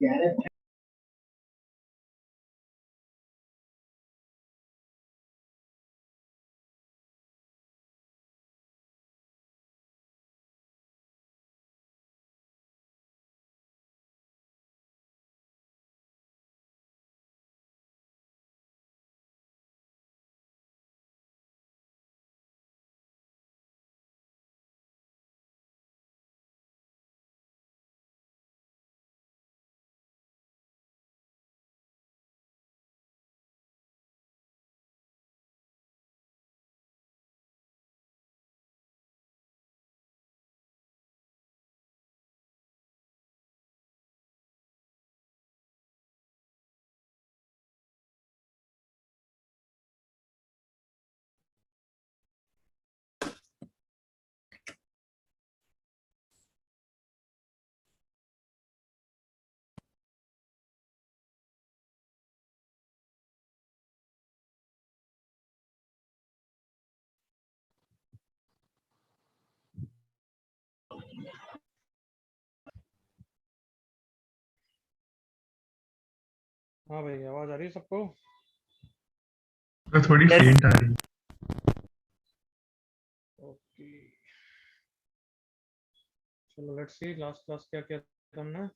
हाँ भाई, आवाज आ रही है सबको? थोड़ी फेंट आ रही है। ओके, चलो लेट्स सी लास्ट क्लास क्या किया था हमने।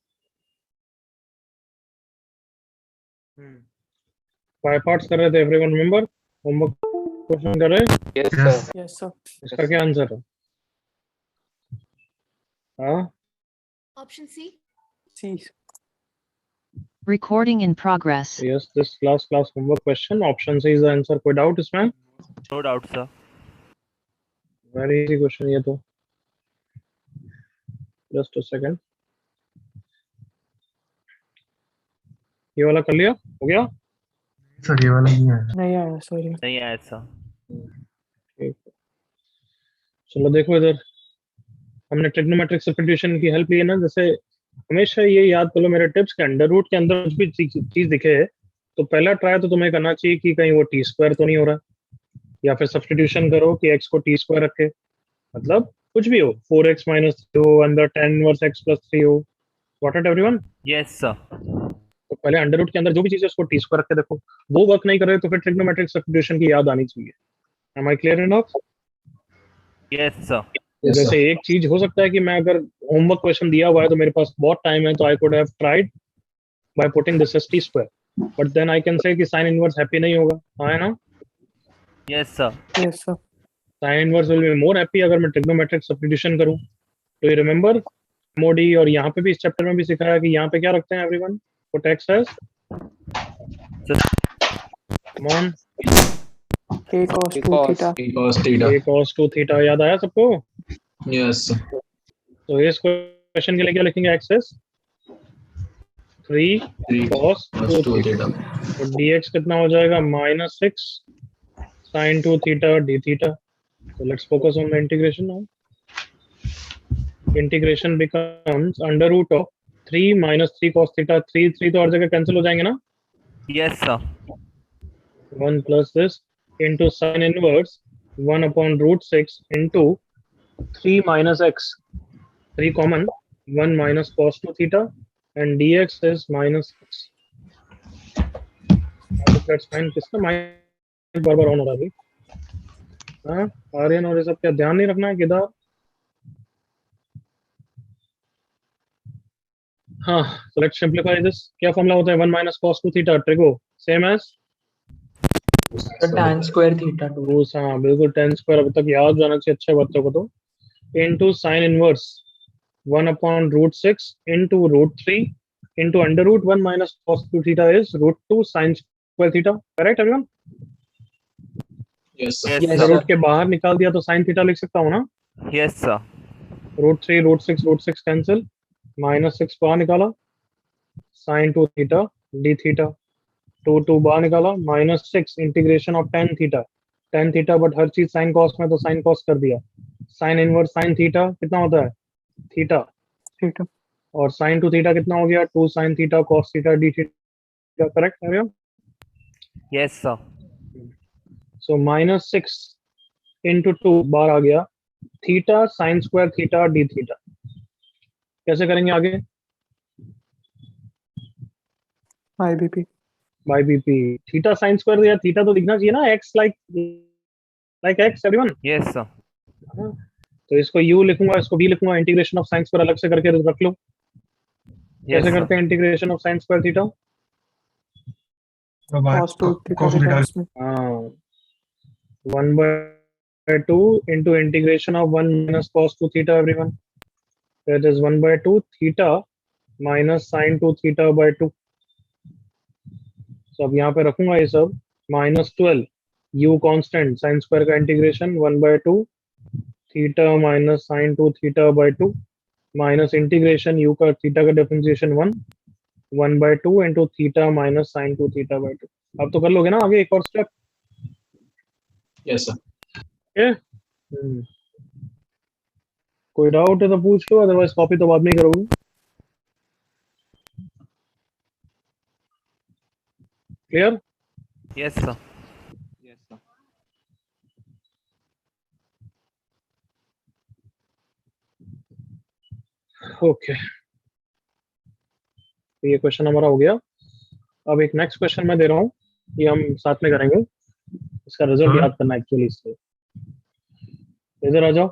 बाय पार्ट्स कर रहे थे, एवरीवन रिमेंबर? होमवर्क क्वेश्चन कर रहे? Yes, Yes. sir. Yes, sir. इसका क्या आंसर है? हाँ, Option C. C. Recording in progress. Yes, this class homework question, option C is the answer. कोई डाउट इसमें? No doubt, sir. Very easy question ये तो। जस्ट अ सेकंड, ये वाला कर लिया? हो गया? सर ये वाला नहीं आया। नहीं आया, सॉरी। नहीं आया sir. ठीक है, चलो देखो इधर, हमने ट्रिग्नोमेट्रिक सब्स्टिट्यूशन की हेल्प ली है ना। जैसे हमेशा ये याद कर लो मेरे टिप्स के, अंडर रूट के अंदर कुछ भी चीज दिखे तो पहला ट्राई तो तुम्हें करना चाहिए कि कहीं वो टी स्क्वायर तो नहीं हो रहा, या फिर सब्स्टिट्यूशन करो कि एक्स को टी स्क्वायर रखे, मतलब कुछ भी हो, 4x माइनस 3 हो, अंदर tan इनवर्स x प्लस 3 हो, what at everyone. Yes, sir. तो पहले अंडर रूट के अंदर जो भी चीज है उसको टी स्क्वायर रख के देखो, वो वर्क नहीं कर रहे तो फिर ट्रिग्नोमेट्रिक सब्स्टिट्यूशन की याद आनी चाहिए। Am I clear enough? Yes, sir. जैसे एक चीज हो सकता है कि मैं अगर होमवर्क क्वेश्चन दिया हुआ है तो मेरे पास बहुत टाइम है, तो I could have tried by putting this as t square, but then I can say कि साइन इनवर्स हैप्पी नहीं होगा। हाँ है ना? Yes, sir. Yes, sir. Sine inverse will be more happy अगर मैं ट्रिग्नोमेट्रिक सब्स्टिट्यूशन करूं। तो ये रिमेंबर मोडी, और यहाँ पे भी इस चैप्टर में भी सिखाया कि यहाँ पे क्या रखते हैं everyone, put x as, come on, A cos 2 theta. cos theta. a cos 2 theta. याद आया सबको? Yes. तो इस क्वेश्चन के लिए क्या लिखेंगे? एक्स एज 3 cos 2 थीटा, तो dx कितना हो जाएगा? -6 sin 2 theta d theta. So let's focus on the integration now. Integration becomes under root of 3 minus 3 cos theta. 3 तो हर जगह कैंसिल हो जाएंगे ना? Yes, sir. 1 plus this into sin inverse 1 upon root 6 into 3 minus x. 3 common, 1 minus cos 2 theta, and dx is minus 6. That's fine. किसका mind bar bar on हो रहा है? हाँ, आर्यन और ये सब क्या ध्यान नहीं रखना है किधर? हाँ, so let's simplify this. क्या फॉर्मूला होता है 1 minus cos 2 theta? Trigo same as tan square theta 2. रूस। हाँ बिल्कुल, tan स्क्वायर अभी तक याद जाना चाहिए अच्छे बच्चों को। तो into sin inverse 1 upon root 6 into root 3 into under root 1 minus cos 2 theta is root 2 sin square theta. Correct everyone? Yes. Yes, Yes, sir. sir. Root के बाहर निकाल दिया तो sin थीटा लिख सकता हूँ ना? Yes, sir. Root 3 root 6 cancel, -6 बाहर निकाला, sin 2 थीटा d थीटा, 2 बाहर निकाला, -6 integration of tan theta, but हर चीज sin cos में तो sin cos कर दिया। sin इनवर्स sin थीटा कितना होता है? थीटा। Theta. और sin 2 थीटा कितना हो गया? 2 sin theta cos theta d theta. Correct है भैया? Yes, sir. सो -6 इंटू 2 बार आ गया, theta sine square theta d theta. कैसे करेंगे आगे? IBP. By BP. Theta sine square या थीटा तो दिखना चाहिए ना, x like x everyone. Yes, sir. तो इसको u लिखूंगा, इसको v लिखूंगा, इंटीग्रेशन ऑफ साइन स्क्वायर अलग से करके रख लो। Yes, कैसे sir. करते हैं integration of sine square theta? Cos 2 theta cos theta theta इसमें. हाँ, 1/2 into integration of 1 minus cos 2 theta everyone. That is 1/2 theta minus sin 2 theta by 2. So अब यहाँ पे रखूंगा ये सब, -12 u कांस्टेंट, sin स्क्वायर का integration 1/2 theta minus sin 2 theta by 2 minus integration u का थीटा का differentiation 1/2 into theta minus sin 2 theta by 2. अब तो कर लोगे ना आगे एक और स्टेप? yes sir कोई डाउट है तो पूछ लो, अदरवाइज कॉपी तो बाद में ही करोगे। Clear? Yes, sir. Yes, sir. Okay, तो ये क्वेश्चन हमारा हो गया। अब एक नेक्स्ट क्वेश्चन मैं दे रहा हूँ, ये हम साथ में करेंगे, इसका रिजल्ट हाँ। याद करना एक्चुअली। इससे इधर आ जाओ।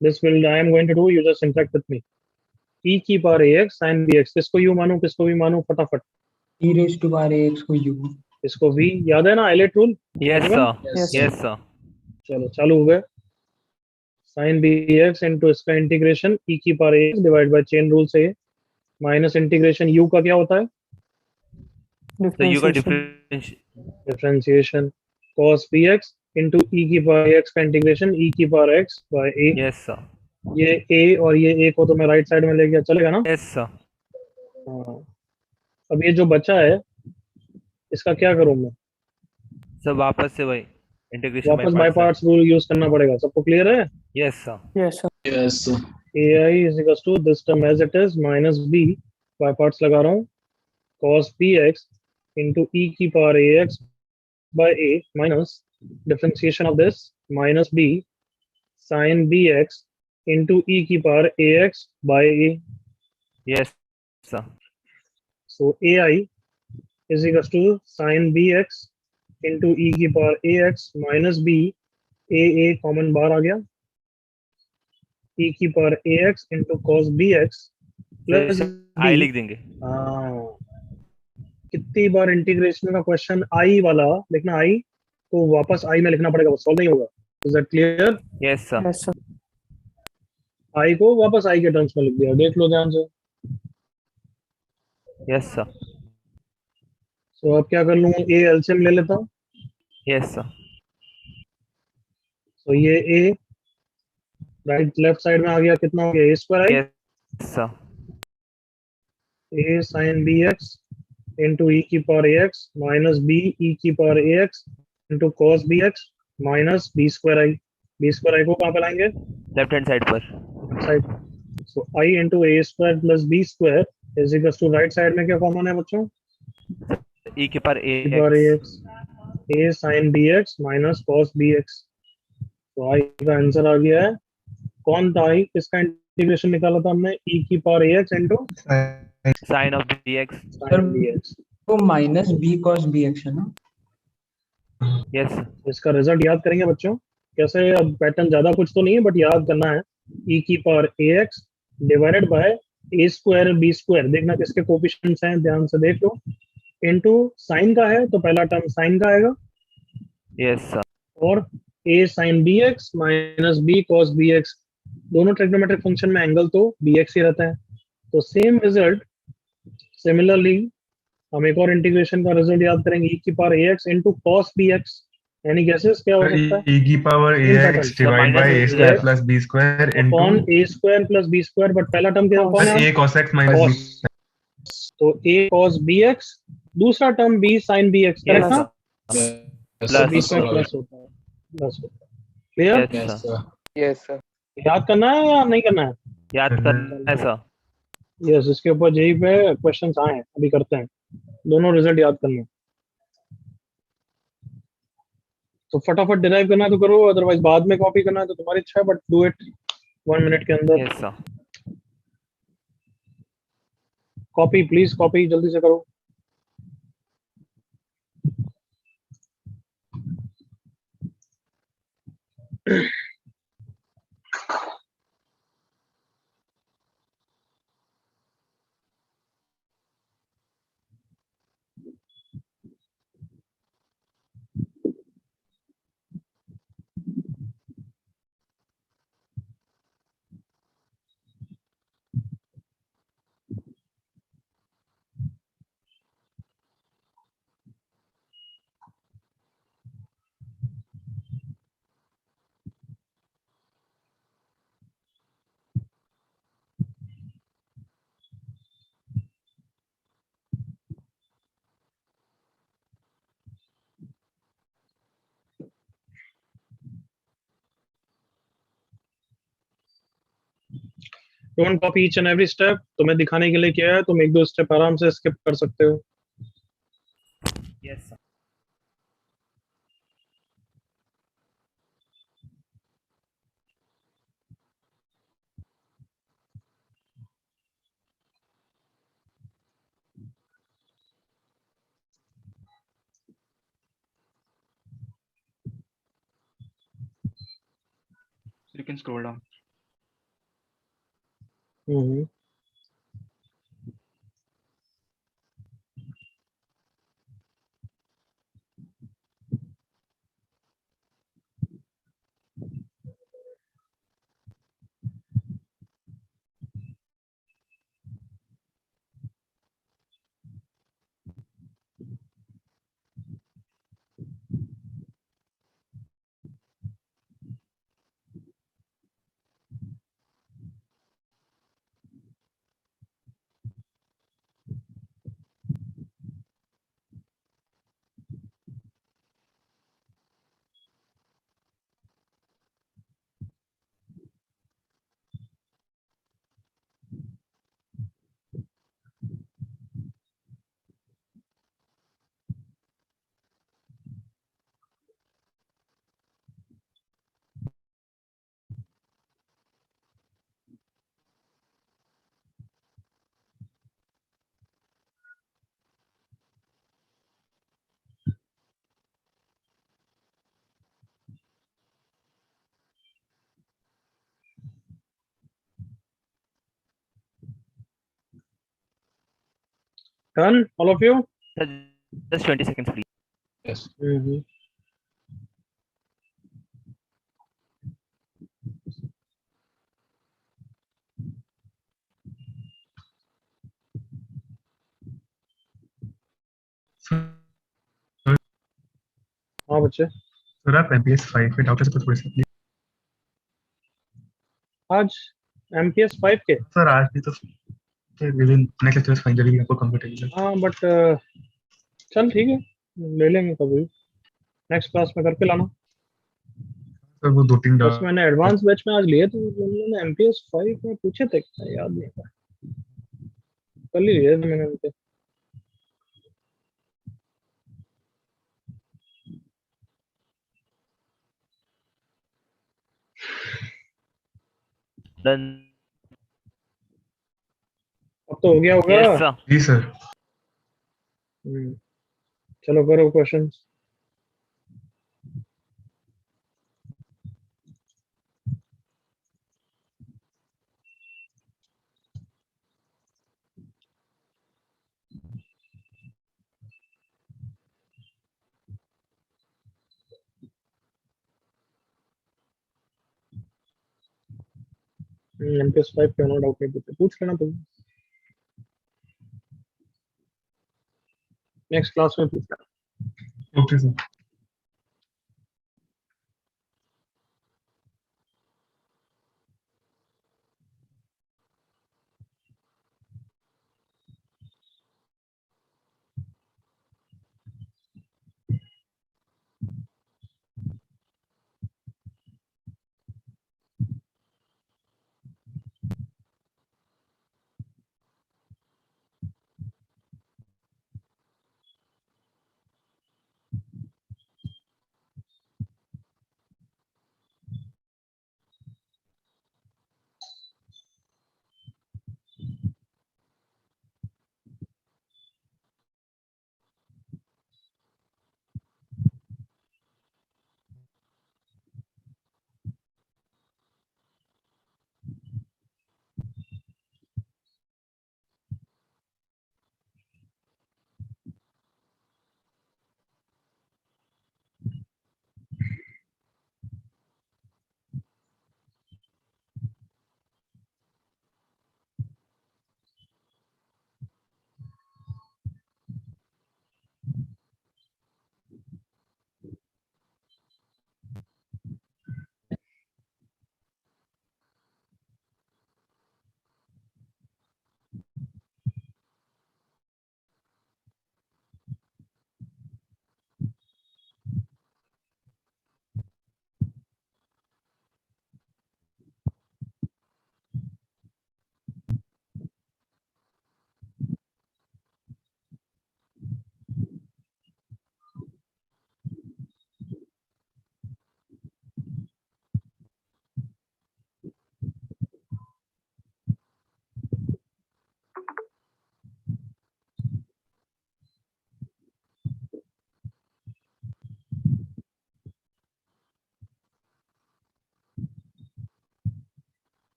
This will I am going to do, you just interact with me. e की पावर ax sin bx, किसको u मानूं, किसको v मानूं, फटाफट। e raised to power ax को u. इसको v याद है ना, ILATE rule? Yes, Everyone? sir. Yes. Yes, sir. चलो चालू हो गए। sin bx इनटू इसका इंटीग्रेशन e की power ax divide by chain rule से माइनस इंटीग्रेशन u का क्या होता है, So you got Differentiation. Differentiation cos bx into e की पावर x का इंटीग्रेशन e की power x by a। Yes, sir. ये a और ये a को तो मैं राइट साइड में ले गया, चलेगा ना? Yes, sir. हाँ। अब ये जो बचा है इसका क्या करूं मैं? So वापस से वही इंटीग्रेशन वापस बाय पार्ट्स रूल यूज करना पड़ेगा। सबको क्लियर है? Yes, sir. Yes, sir. yes sir ai is equals to this term as it is minus b, by parts लगा रहा हूँ, cos bx into e की power ax by a minus differentiation of this minus b sin bx into e की power ax by a. Yes, sir. So ai is equals to sin bx into e की power ax minus b, a common बाहर आ गया, e की power ax into cos bx plus I लिख देंगे. कितनी बार integration का question I वाला लिखना, आई को वापस आई में लिखना पड़ेगा, वो सॉल्व नहीं होगा। Is that clear? Yes, sir. Yes, sir. आई को वापस आई के टर्म्स में लिख दिया, देख लो ध्यान से। Yes, sir. तो अब क्या कर लूँ, ए एलसीएम ले लेता हूँ। Yes, sir. तो ये ए राइट लेफ्ट साइड में आ गया, कितना हो गया, A square I, Yes, sir. A sine B X into E की power A X minus B E की power A X into cos B X minus B square I. B square I को कहाँ पे लाएंगे, left hand side पर. Side. So I into A square plus B square is equal to right side में क्या common है बच्चों, E के पर e power ax. ax a sin bx minus cos bx। तो आई का आंसर आ गया है, कौन था आई, किसका इंटीग्रेशन निकाला था हमने, e की power ax into Sin of dx. sin bx। तो minus b cos bx है ना. Yes, sir. इसका रिजल्ट याद करेंगे बच्चों कैसे, अब पैटर्न ज्यादा कुछ तो नहीं है बट याद करना है, e की power ax divided by a square b square, देखना किसके कोफिशिएंट्स हैं, ध्यान से देख लो, इनटू साइन का है तो पहला टर्म साइन का आएगा, Yes, sir. और a sin bx minus b cos bx, दोनों ट्रिग्नोमेट्रिक फंक्शन में एंगल तो bx ही रहता है। तो सेम रिजल्ट सिमिलरली हम एक और इंटीग्रेशन का रिजल्ट याद करेंगे, e की power ax into cos bx, यानी गेसेस क्या हो सकता है, e की power ax divide bye a square plus b square upon into a square plus b square, but पहला टर्म क्या कौन है, a cos x minus b। तो a cos bx, दूसरा term b sin bx, Yes, correct ना, sir. तो b Plus. Square plus होता है, प्लस होता है। Clear? Yes, yes sir. sir Yes sir. याद करना है या नहीं करना है? याद करना है सर. यस, इसके ऊपर जेई पे क्वेश्चंस आए हैं, अभी करते हैं, दोनों रिजल्ट याद करने हैं। तो फटाफट डिराइव करना है तो करो, अदरवाइज बाद में कॉपी करना है तो तुम्हारी इच्छा है, बट डू इट 1 मिनट के अंदर। Yes, sir. Copy please, copy जल्दी से करो। Don't copy each and every step. तुम्हें दिखाने के लिए किया है, तुम एक दो स्टेप आराम से स्किप कर सकते हो। Yes, sir. You can scroll down. Hmm. Done all of you? Sir, just 20 seconds, please. Yes. हम्म। हाँ बच्चे, सर आप MPS 5 पे डाउट है तो थोड़ी सी आज MPS 5 के। सर आज भी तो with in next lecture finally आपको कंप्लीट है। हाँ बट चल ठीक है, ले लेंगे कभी, नेक्स्ट क्लास में करके लाना। सर वो दो तीन बस डाउट मैंने एडवांस बैच में आज लिए थे, उन्होंने MPS 5 में पूछे थे, याद नहीं था, कल ही लिए थे मैंने उनके। Done. अब तो हो गया होगा। Yes, sir. जी सर। चलो करो क्वेश्चंस। MPS 5 पे नो डाउट नहीं पूछे, पूछ लेना तुम, नेक्स्ट क्लास में पूछ लेना। Okay sir.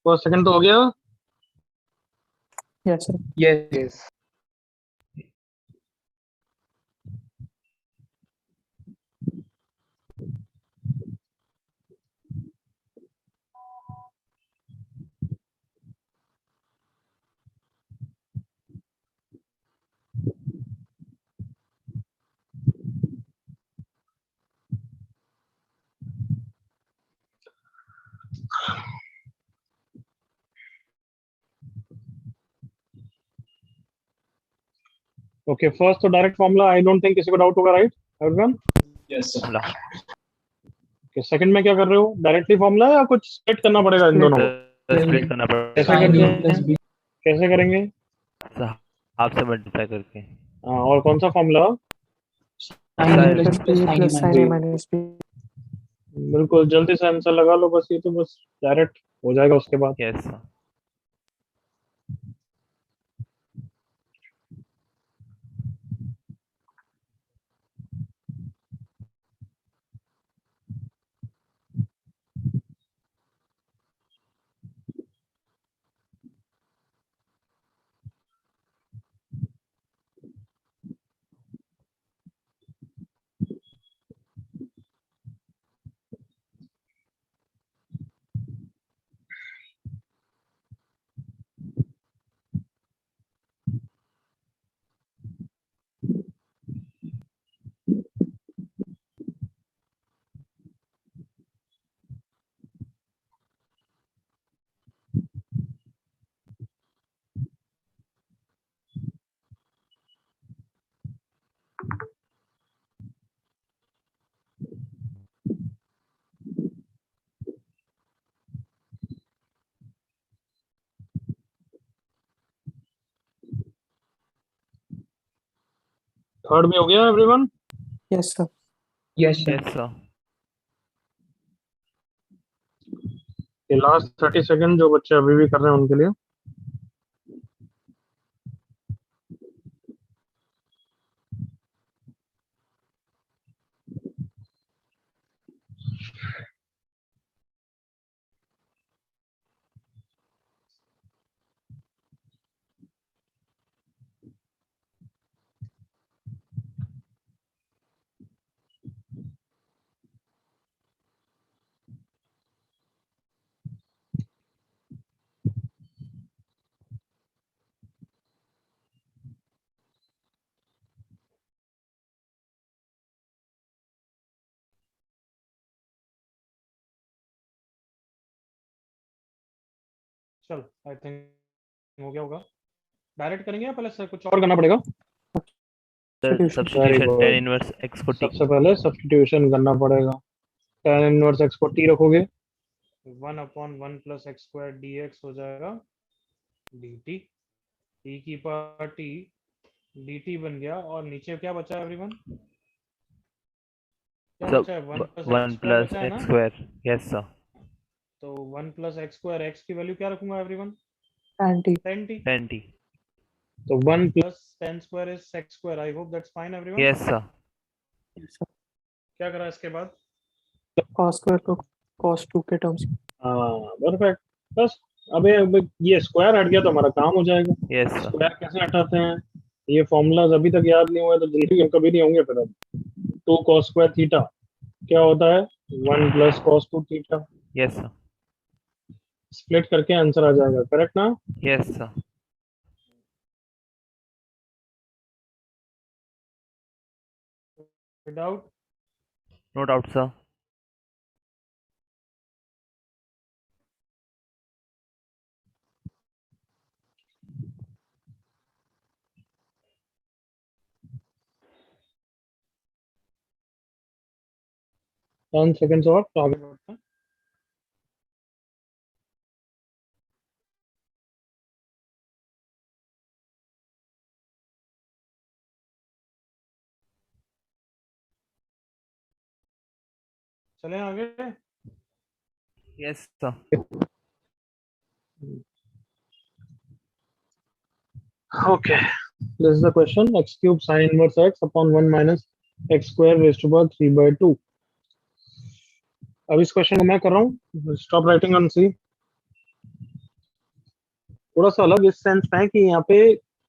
फर्स्ट सेकंड तो हो गया. Yes, sir. Yes. Yes. Okay, first तो direct formula, I don't think किसी को डाउट होगा, right everyone? Yes, sir. Formula okay, second में क्या कर रहे हो? डायरेक्टली फॉर्मूला या कुछ सेट करना पड़ेगा इन दोनों को? स्प्लिट करना कैसे पड़ेगा करते Sin A हैं? plus B. कैसे करेंगे? हाफ से मल्टीप्लाई करके. हाँ, और कौन सा formula? Sin A Sin plus Plus B plus B sin A plus sin minus A B. minus B. बिल्कुल, जल्दी से आंसर लगा लो बस, ये तो बस डायरेक्ट हो जाएगा उसके बाद. Yes sir. थर्ड में हो गया everyone? Yes, sir. Yes, sir. Yes sir. ये लास्ट 30 सेकंड जो बच्चे अभी भी कर रहे हैं उनके लिए. चल, आई थिंक हो गया होगा. डायरेक्ट करेंगे या पहले से कुछ और करना पड़ेगा? Substitution. Substitution good. tan inverse x को t. सबसे पहले सब्स्टिट्यूशन करना पड़ेगा. tan इनवर्स x को t रखोगे, 1/1 plus x square dx हो जाएगा dt. t की पावर t dt बन गया, और नीचे क्या बचा है एवरीवन? क्या सब बचा है? 1 plus 1 x square प्लस बचा है ना? x square. Yes sir. तो 1 plus x square, x की वैल्यू क्या रखूंगा everyone? And T. 10t. tan t. तो 1 plus 10 square is x square. I hope that's fine everyone. Yes sir. Yes, sir. क्या करा इसके बाद? Cos square को cos 2 के terms. हाँ, परफेक्ट. बस अब ये स्क्वायर हट गया तो हमारा काम हो जाएगा. Yes sir. स्क्वायर कैसे हटाते हैं? ये फॉर्मूलाज अभी तक याद नहीं हुए तो जल्दी में कभी नहीं होंगे फिर. अब 2 cos square थीटा क्या होता है? 1 plus cos 2 theta. Yes sir. Split करके आंसर आ जाएगा, करेक्ट ना? Yes sir. Without no doubt sir. Ten seconds और तो आगे बढ़ते हैं. चलें आगे. Yes sir. Okay, this is the question. X cube sin inverse x upon 1 minus x square raised to power 3/2. अब इस क्वेश्चन को मैं कर रहा हूँ. स्टॉप राइटिंग ऑन सी. थोड़ा सा अलग इस सेंस में है कि यहाँ पे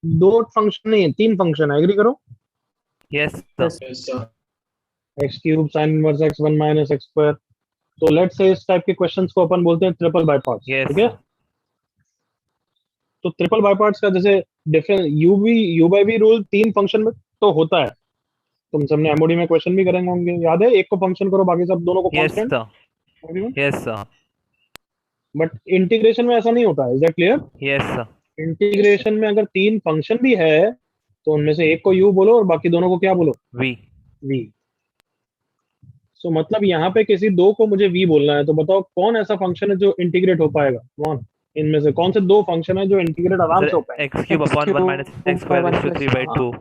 2 फंक्शन नहीं है, 3 फंक्शन है। एग्री करो? Yes, sir. Yes, sir. X cube sign inverse x 1 minus x square. तो लेट्स से इस टाइप के क्वेश्चंस को अपन बोलते हैं ट्रिपल बाय पार्ट्स। Yes, ठीक है? sir. तो ट्रिपल बाय पार्ट्स का जैसे difference u by v rule 3 function में तो होता है। तुम सबने एमओडी में क्वेश्चन भी करेंगे होंगे, याद है? एक को फंक्शन करो, बाकी सब दोनों को Yes, constant. sir. Yes, sir. But integration में ऐसा नहीं होता है। Is that clear? Yes, sir. Integration में अगर 3 फंक्शन भी है तो उनमें से एक को यू बोलो और बाकी दोनों को क्या बोलो? V. वी। सो मतलब यहाँ पे किसी 2 को मुझे वी बोलना है, तो बताओ कौन ऐसा फंक्शन है जो इंटीग्रेट हो पाएगा? कौन इनमें से कौन से 2 फंक्शन है जो इंटीग्रेट आराम से हो पाएंगे? X cube upon 1 minus x square raised to 3 by 2.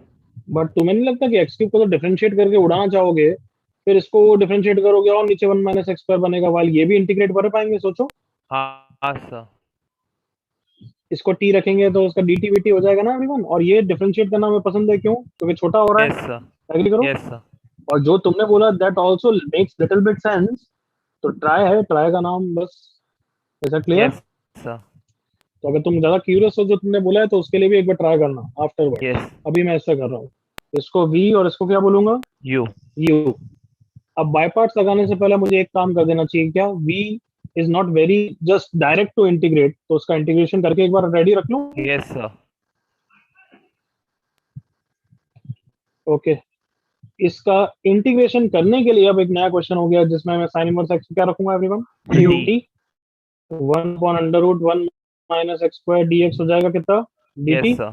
But तुम्हें नहीं लगता कि एक्स क्यूब को तो डिफरेंशिएट करके उड़ाना चाहोगे, फिर इसको डिफरेंशिएट करोगे और नीचे 1 माइनस एक्स स्क्वायर बनेगा, वाइल ये भी इंटीग्रेट कर पाएंगे? सोचो, हाँ, sir. इसको टी रखेंगे तो उसका dt वीटी हो जाएगा ना एवरीवन। और ये डिफरेंशिएट करना हमें पसंद है, क्यों? क्योंकि छोटा हो रहा Yes, है। sir. एग्री करो? Yes, sir. और जो तुमने बोला that also makes little bit sense, तो ट्राई है, ट्राई का नाम बस। ऐसा क्लियर? Yes, sir. तो अगर तुम ज्यादा क्यूरियस हो जो तुमने बोला है तो उसके लिए भी एक बार ट्राई करना आफ्टरवर्ड। Yes. अभी मैं ऐसा कर रहा हूँ, इसको v और इसको क्या बोलूंगा? U. u। अब बाय पार्ट्स लगाने से पहले मुझे एक काम कर देना चाहिए, क्या? v is not very just direct to integrate, तो उसका इंटीग्रेशन करके एक बार रेडी रख लूं। Yes, sir. ओके, इसका इंटीग्रेशन करने के लिए अब एक नया क्वेश्चन हो गया जिसमें मैं साइन इनवर्स एक्स क्या रखूंगा everyone? dt. 1 upon under root 1 minus x square dx हो जाएगा कितना? Yes, dt। sir.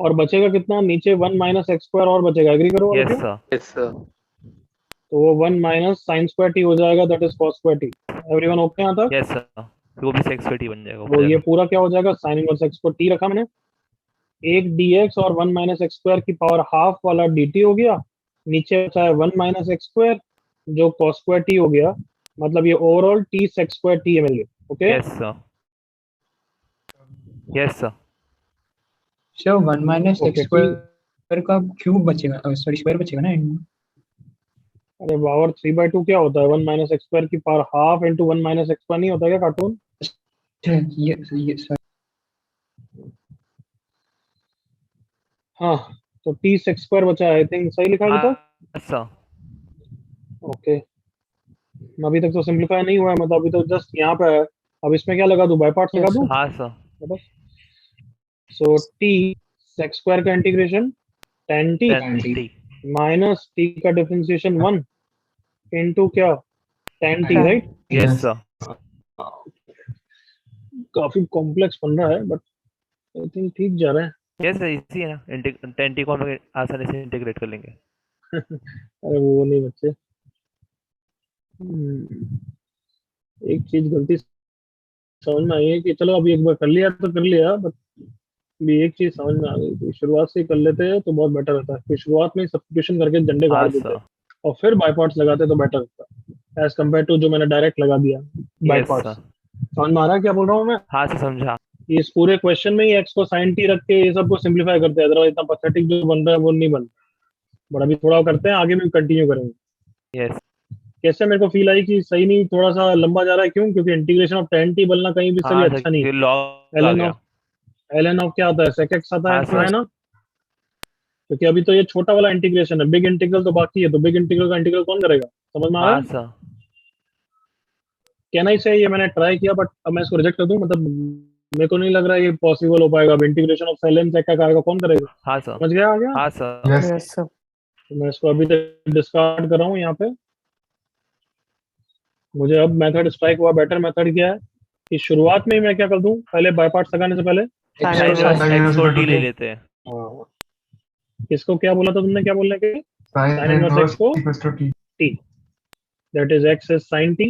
और बचेगा कितना? नीचे 1 माइनस एक्स स्क्वायर और बचेगा। एग्री करो? Yes, sir. Yes, sir. तो वो 1 माइनस साइन स्क्वायर टी हो जाएगा, that is cos square T. Everyone okay यहाँ तक? Yes, sir. वो भी x square t बन जाएगा वो ऊपर ये जाकर। पूरा क्या हो जाएगा? साइन इनवर्स एक्स को टी रखा मैंने, एक dx और 1 माइनस एक्स स्क्वायर की पावर हाफ वाला dt हो गया, नीचे बचा है 1 माइनस एक्स स्क्वायर जो कॉस स्क्वायर टी हो गया। मतलब ये overall t sec square t है मेरे लिए। Okay? Yes, sir. Yes, sir. Sir, 1 minus x Okay, square का क्यूब बचेगा, सॉरी स्क्वायर बचेगा ना end में? अरे पावर 3/2 क्या होता है? 1 माइनस एक्स स्क्वायर की power half into 1 minus x square नहीं होता क्या कार्टून? ये सर। हाँ, तो टी सेक स्क्वायर बचा है। आई थिंक सही लिखा है तो। Yes, sir. ओके, अभी तक तो सिंपलीफाई नहीं हुआ है, मतलब अभी तो जस्ट यहाँ पे है। अब इसमें क्या लगा दूं? बाय पार्ट्स लगा दूं? हाँ, sir. So T sec square का integration tan t 10t. Minus T का डिफरेंशिएशन 1 इनटू क्या? tan t, right? Yes, sir. काफी कॉम्प्लेक्स बन रहा है बट आई थिंक ठीक जा रहा है। Yes, sir. इसी है ना 10t को हम लोग आसानी से इंटीग्रेट कर लेंगे। अरे वो नहीं बच्चे, एक चीज गलती समझ में आई है कि चलो अभी एक बार कर लिया तो कर लिया, बट अभी एक चीज समझ में आ गई कि शुरुआत से ही कर लेते हैं तो बहुत बेटर रहता है। फिर शुरुआत में सब्स्टिट्यूशन करके झंडे हाँ, गाड़ देते sir. हैं और फिर बाय पार्ट्स लगाते तो बेटर रहता एज कम्पेयर टू जो मैंने डायरेक्ट लगा दिया बाय Yes, पार्ट्स। sir. समझ में आ रहा है क्या बोल रहा हूँ मैं? हाँ, sir, समझा। इस पूरे क्वेश्चन में ही एक्स को साइन टी रख के ये सब को सिंप्लीफाई करते हैं, अदरवाइज इतना पैथेटिक जो बन रहा है वो नहीं बनता। बट अभी थोड़ा करते हैं, आगे भी कंटिन्यू करेंगे। Yes. कैसे मेरे को फील आई कि सही नहीं, थोड़ा सा लंबा जा रहा है, क्यों? क्योंकि इंटीग्रेशन ऑफ tan t बनना कहीं भी सही हाँ, अच्छा नहीं है। log आ ln गया। ऑफ ln ऑफ क्या आता है? sec x आता हाँ, है, sir. है ना? क्योंकि अभी तो ये छोटा वाला इंटीग्रेशन है, बिग इंटीग्रल तो बाकी है, तो बिग इंटीग्रल का इंटीग्रल कौन करेगा? समझ में आ रहा हाँ, है? sir. कहना ही चाहिए, ये मैंने ट्राई किया बट अब मैं इसको रिजेक्ट कर दूं, मतलब मेरे को नहीं लग रहा है ये पॉसिबल हो पाएगा। अब इंटीग्रेशन ऑफ ln sec का करेगा कौन करेगा? हाँ, sir. समझ गया? आ गया? हाँ, sir. Yes. Yes, sir. तो मैं इसको अभी तक डिस्कार्ड कर रहा हूँ यहाँ पे। मुझे अब मेथड स्ट्राइक हुआ। बेटर मेथड क्या है कि शुरुआत में ही मैं क्या कर दूं? पहले बाय पार्ट्स लगाने से पहले Sin Sin inverse inverse Sin x को inverse t ले t. लेते हैं। इसको क्या बोला था तुमने? क्या बोलने के? Sin Sin inverse inverse x को equals to t. t, that is x is sin t,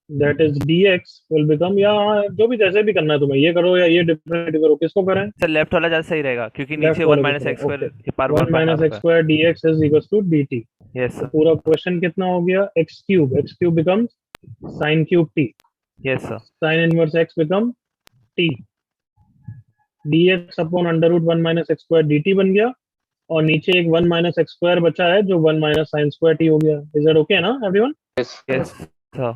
that is dx will become, या जो भी जैसे भी करना है तुम्हें, ये करो या ये डिफरेंट करो, किसको करें? सर लेफ्ट वाला ज्यादा सही रहेगा क्योंकि Left नीचे वाले 1 को माइनस करें, एक्स स्क्वायर okay. के पार 1 minus x square dx is equals to dt। Yes तो सर। पूरा क्वेश्चन कितना हो गया? x cube becomes sin cube t, yes sir. sin inverse x become t, dx upon under root 1 minus x square dt बन गया, और नीचे एक 1 माइनस एक्स स्क्वायर बचा है जो 1 माइनस साइन स्क्वायर टी हो गया। इज दैट ओके ना एवरीवन? Yes sir.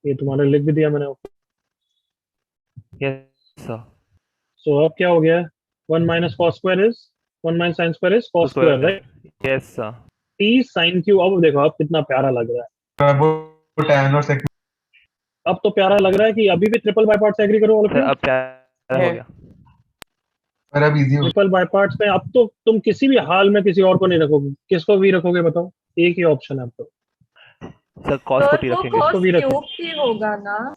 ये तुम्हारे लिख भी दिया मैंने। Yes sir. सो अब क्या हो गया है? 1 minus cos square is 1 minus sine square is cos square, right? Yes sir. T sine Q. अब देखो अब कितना प्यारा लग रहा है। वो tan और sec अब तो प्यारा लग रहा है कि अभी भी ट्रिपल बाय पार्ट से एग्री करो सर अब क्या हो है। गया? पर अब इजी हो ट्रिपल बाय पार्ट्स में अब तो तुम किसी भी हाल में किसी और को नहीं रखोगे। किसको भी रखोगे बताओ? एक ही ऑप्शन है अब तो। सर कॉस को सर टी वो रखेंगे। कॉस इसको भी रखें। क्यूब ही होगा ना?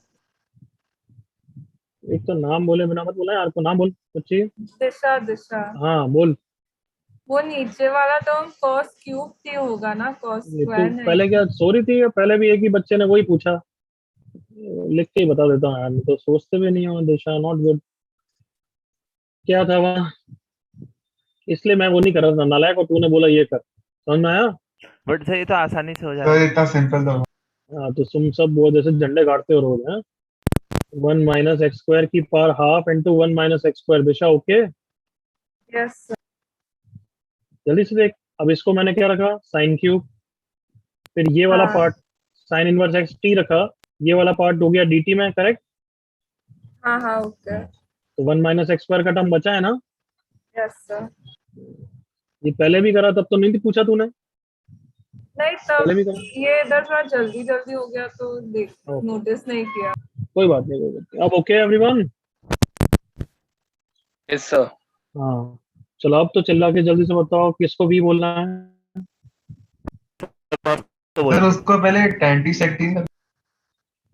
एक तो नाम बोले बिना मत बोला यार, को नाम बोल बच्ची। दिशा दिशा। हाँ बोल। वो नीचे वाला टर्म कॉस क्यूब ही होगा ना, कॉस ये तो स्क्वायर नहीं। पहले क्या सो रही थी? या पहले भी एक ही बच्चे ने वही पूछा। लिख के ही बता देता हूँ यार, मैं तो सोचते भी नहीं हूँ। दिशा नॉट गुड। क्या था वहाँ? इसलिए मैं वो नहीं कर रहा था नालायक, और तूने बोला ये कर। समझ में आया? बट सर ये तो आसानी से हो सर जाएगा। इतना सिंपल था हाँ तो तुम सब वो जैसे झंडे गाड़ते हो रोज हैं। 1 माइनस एक्स स्क्वायर की power half into 1 minus x square. Disha okay? Yes sir. जल्दी से देख। अब इसको मैंने क्या रखा? Sine cube. फिर ये वाला हाँ। Part sine inverse X T रखा। ये वाला पार्ट हो गया dt में, करेक्ट? हाँ हाँ ओके। तो 1 माइनस एक्स स्क्वायर का टर्म बचा है ना? Yes sir. ये पहले भी करा तब तो नहीं थी पूछा तूने? नहीं पहले तब भी करा। ये इधर थोड़ा जल्दी जल्दी हो गया तो देख ओके, नोटिस नहीं किया। कोई बात नहीं, कोई बात नहीं। अब ओके एवरीवन? Yes sir. हाँ चलो अब तो चिल्ला के जल्दी से बताओ किसको भी बोलना है। तो सर उसको पहले tan t sec t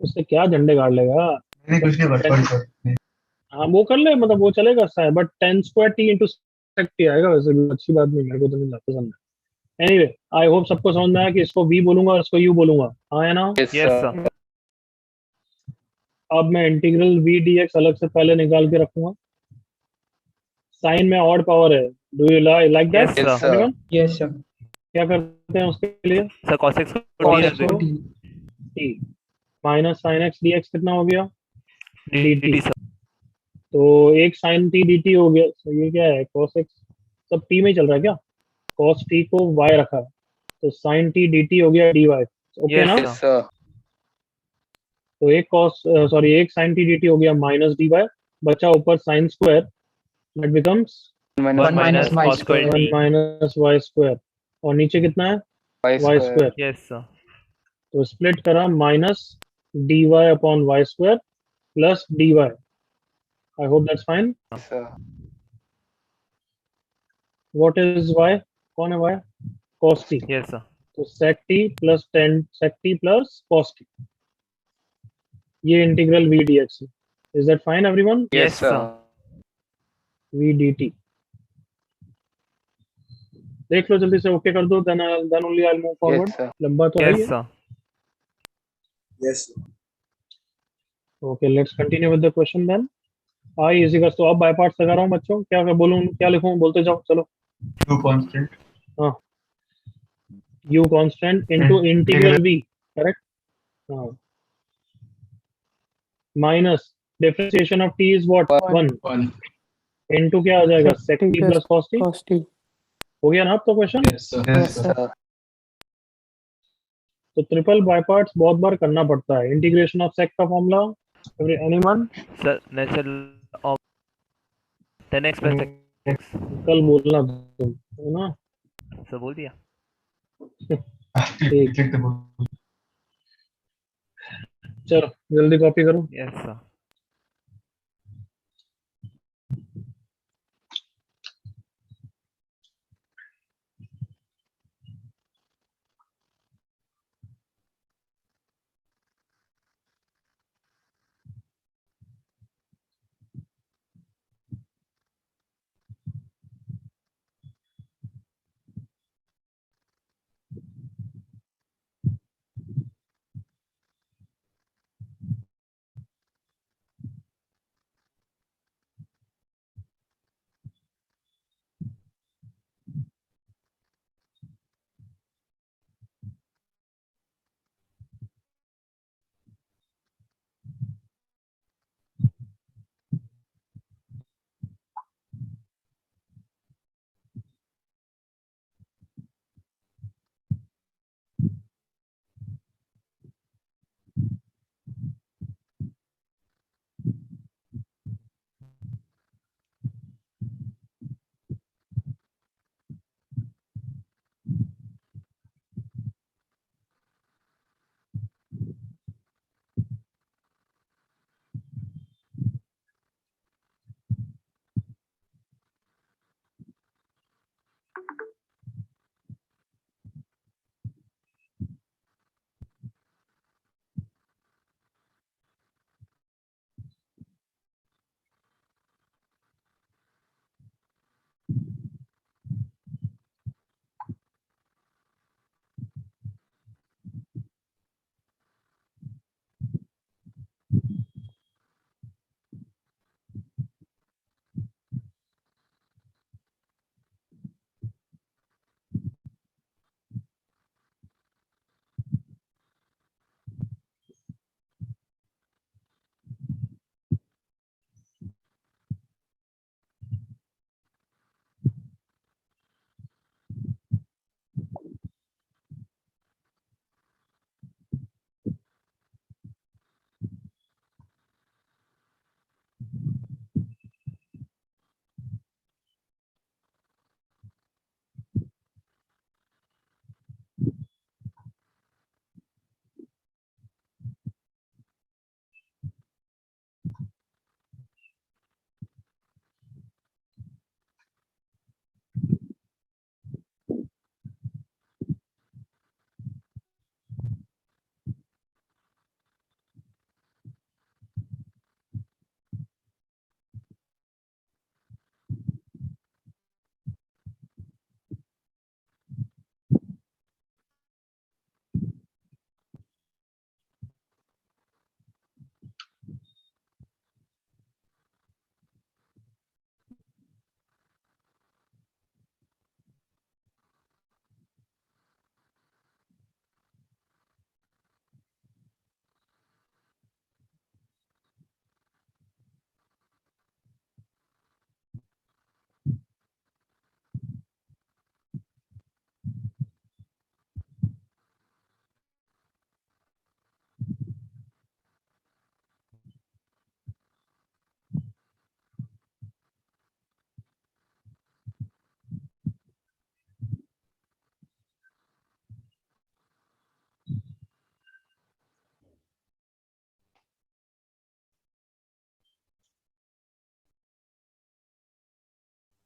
उससे क्या झंडे गाड़ लेगा? नहीं कुछ नहीं कर सॉरी हाँ वो कर ले, मतलब वो चलेगा sir, but 10 square t into sec t आएगा। वैसे भी अच्छी बात नहीं, मेरे को तो नहीं लगता पसंद है। एनीवे आई होप सबको समझ में आया कि इसको वी बोलूंगा और इसको यू बोलूंगा। हाँ है ना? Yes yes sir. सर। अब मैं इंटीग्रल वी डी एक्स अलग से पहले निकाल के रखूंगा। साइन में ऑड पावर है। Do you like that yes Yes, sir. sir. Everyone? Yes sir. क्या करते हैं उसके लिए? सर cos x को कॉस टी एक्स रख को दो। D T minus sine x D x कितना हो गया? dt sir. तो एक साइन टी डी टी हो गया। तो ये क्या है? कॉस एक्स सब टी में ही चल रहा है क्या? कॉस टी को वाई रखा है, तो साइन टी डी टी हो गया डी वाई। ओके Yes, ना? sir. Yes, sir. तो एक कॉस सॉरी एक साइन टी डी टी हो गया माइनस डी वाई। बचा ऊपर sine square, that becomes 1 1 minus minus y cos square one t. Minus y square. और नीचे कितना है? Y y square. Square. Yes, sir. तो स्प्लिट करा minus d y upon y square plus d y. I hope that's fine. Yes, sir. What is y? कौन है y? Cos t. Yes, sir. तो sec t plus ten sec t plus cos t। ये integral v dx है। Is that fine everyone? Yes, Yes, sir. sir. v dt देख लो जल्दी से, okay कर दो, then only I will move forward. Yes, sir. लंबा तो है Yes, ये। sir. Yes. Okay let's continue with the question then. I easy कर। तो अब बाय पार्ट्स लगा रहा हूँ बच्चों। क्या क्या बोलूं, क्या लिखूं? बोलते जाओ चलो। q constant हाँ u constant into integral v, correct? हाँ minus differentiation of t is what? 1 1 into क्या आ जाएगा? sec t plus plus cos t। cos t. हो गया ना अब तो question? yes sir Yes, Yes, sir. sir. तो ट्रिपल बाय पार्ट्स बहुत बार करना पड़ता है। इंटीग्रेशन ऑफ सेक का formula anyone? Sir, natural of 10x plus x. कल बोलना तुम, है ना? Sir, बोल दिया? ठीक। लिख दे बोल चलो जल्दी कॉपी करो। Yes, sir.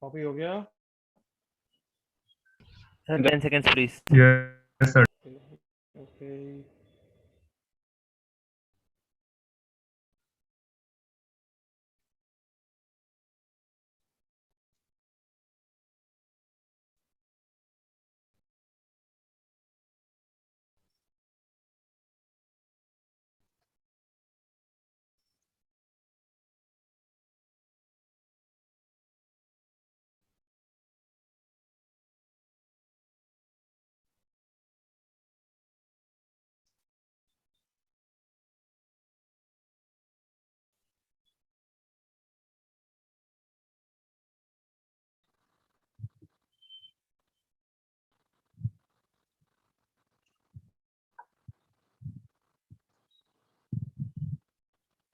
कॉपी हो गया? Sir, 10 seconds, please. Yes, sir. Okay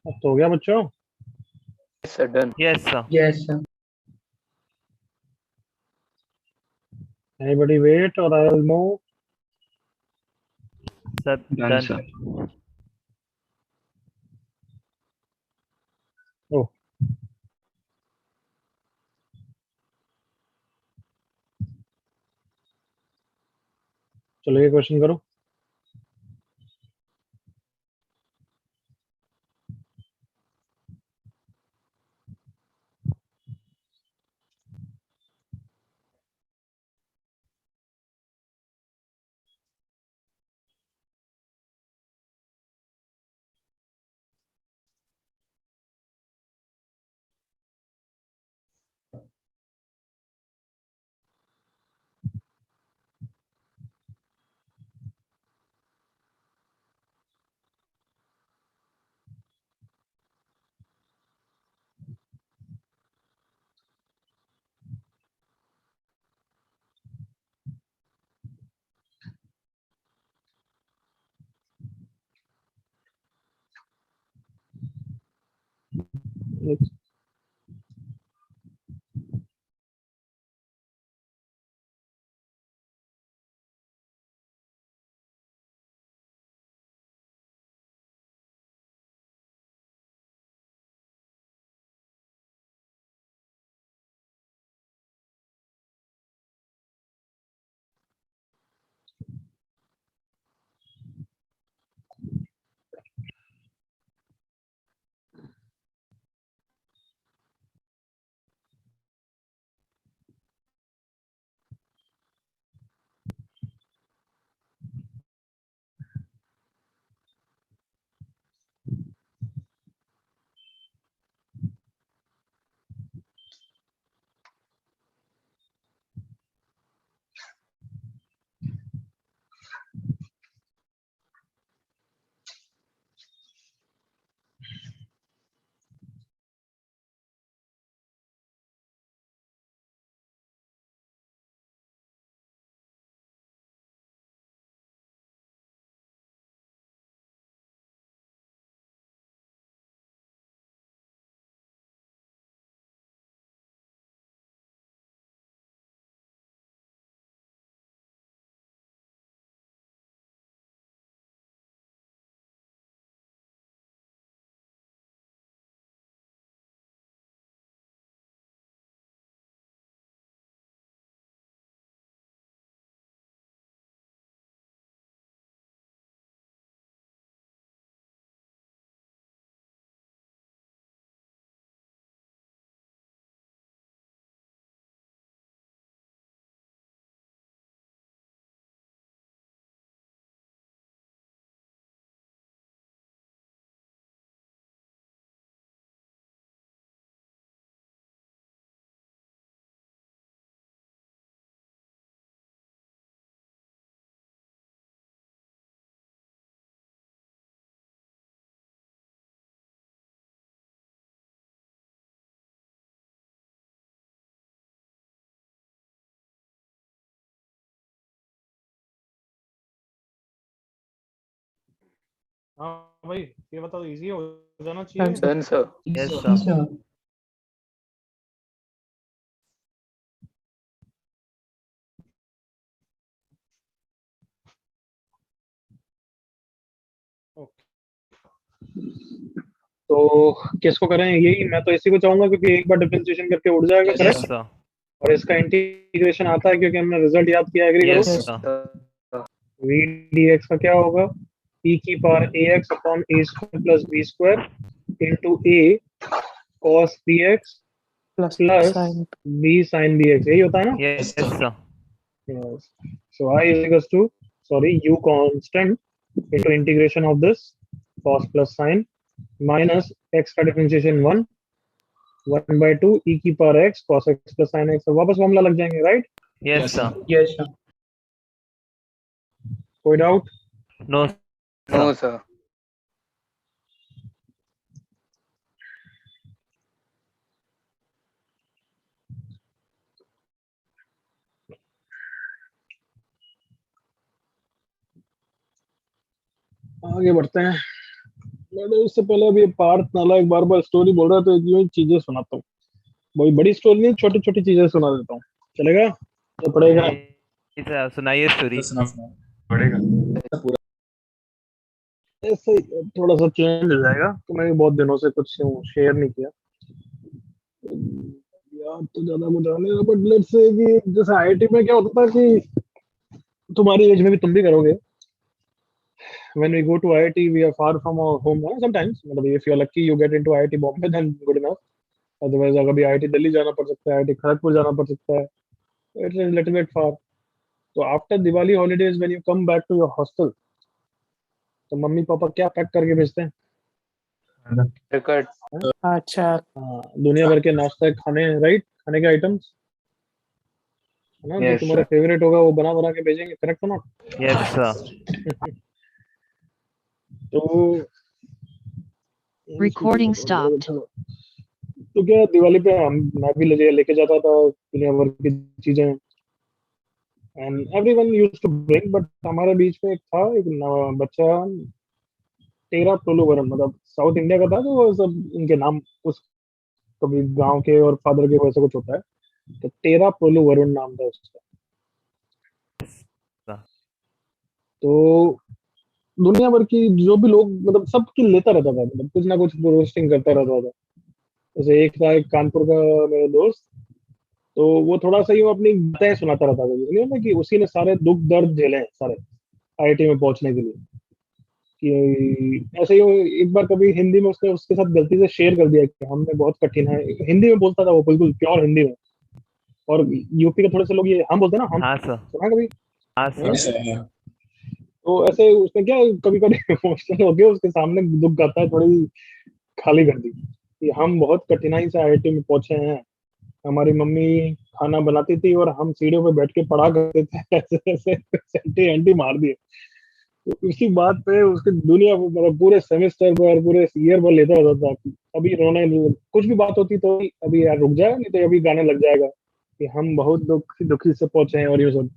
अब तो हो गया बच्चों? Yes, sir. Yes, sir. Anybody wait or I will move? Sir, done. sir. Oh. चलो ये क्वेश्चन करो। हाँ भाई ये बताओ इजी हो जाना चाहिए। Done, sir. Yes, Yes, sir. sir. तो किसको करें? यही मैं तो इसी को चाहूंगा क्योंकि एक बार डिफरेंशिएशन करके उड़ जाएगा। Yes, Yes, correct? sir. और इसका इंटीग्रेशन आता है क्योंकि हमने रिजल्ट याद किया, एग्री करो। Yes, Yes. sir. v dx का क्या होगा, e की power ax upon a square plus b square into a cos bx Plus plus sin. b sin bx, यही होता है ना। Yes, sir. Yes. So I is equals to, sorry, u constant into integration of this cos plus sin minus x का differentiation 1 by 2 e की power x cos x plus sin x, वापस formula लग जाएंगे, right. Yes, sir. Yes sir. कोई doubt? No, No, sir. sir. आगे बढ़ते हैं। मैंने उससे पहले अभी पार्थ नालायक बार बार स्टोरी बोल रहा है, तो यूं ही चीजें सुनाता हूँ। बहुत बड़ी स्टोरी नहीं, छोटी छोटी चीजें सुना देता हूँ, चलेगा? तो पड़ेगा। जी sir, सुनाइए स्टोरी। पड़ेगा। ऐसे ही थोड़ा सा चेंज हो जाएगा, तो मैं भी बहुत दिनों से कुछ शेयर नहीं किया यार, तो ज्यादा कुछ आने, बट लेट्स से कि जैसे आईआईटी में क्या होता था कि तुम्हारी एज में भी तुम भी करोगे, when we go to IIT we are far from our home sometimes, मतलब if you are lucky you get into IIT Bombay then good enough, otherwise अगर भी IIT दिल्ली जाना पड़ सकता है, IIT खड़गपुर जाना पड़ सकता है, it is little bit far। तो after Diwali holidays when you come back to your hostel, तो मम्मी पापा क्या पैक करके भेजते हैं? Cricket. अच्छा। हाँ, दुनिया भर के नाश्ते खाने, राइट, खाने के आइटम्स है ना, जो Yes, तुम्हारा sir. फेवरेट होगा वो बना बना के भेजेंगे, करेक्ट हो ना। Yes, sir. तो Recording stopped. तो क्या दिवाली पे मैं भी लेके जाता था दुनिया भर की चीजें, and everyone used to bring, but हमारे बीच में एक था, एक बच्चा, तेरा टोलू वरुण, मतलब साउथ इंडिया का था, तो वो सब इनके नाम उस कभी गांव के और फादर के वैसे कुछ होता है, तो तेरा टोलू वरुण नाम था उसका। तो दुनिया भर की जो भी लोग, मतलब सबकी लेता रहता था, मतलब कुछ ना कुछ रोस्टिंग करता रहता था। जैसे एक था, एक कानपुर का मेरा दोस्त, तो वो थोड़ा सा ही वो अपनी बातें सुनाता रहता था, नहीं होता कि उसी ने सारे दुख दर्द झेले हैं सारे आईआईटी में पहुंचने के लिए, कि ऐसे ही वो एक बार कभी हिंदी में उसने उसके साथ गलती से शेयर कर दिया कि हमने बहुत कठिन है, हिंदी में बोलता था वो बिल्कुल प्योर हिंदी में, और यूपी के थोड़े से लोग ये हम बोलते हैं ना, हम हाँ सर। सुना कभी? हाँ हाँ? सर। तो ऐसे उसने क्या कभी कभी इमोशनल हो गया, उसके सामने दुख गाता है थोड़ी खाली कर दी कि हम बहुत कठिनाई से आईआईटी में पहुंचे हैं, हमारी मम्मी खाना बनाती थी और हम सीढ़ियों पे बैठ के पढ़ा करते थे, ऐसे ऐसे एंटी एंटी मार दिए। तो उसी बात पे उसके दुनिया मतलब पूरे सेमेस्टर पर पूरे ईयर पर लेता रहता था कि अभी रोने, कुछ भी बात होती तो अभी यार रुक जाए, नहीं तो अभी गाने लग जाएगा कि हम बहुत दुखी से पहुंचे हैं और ये सब।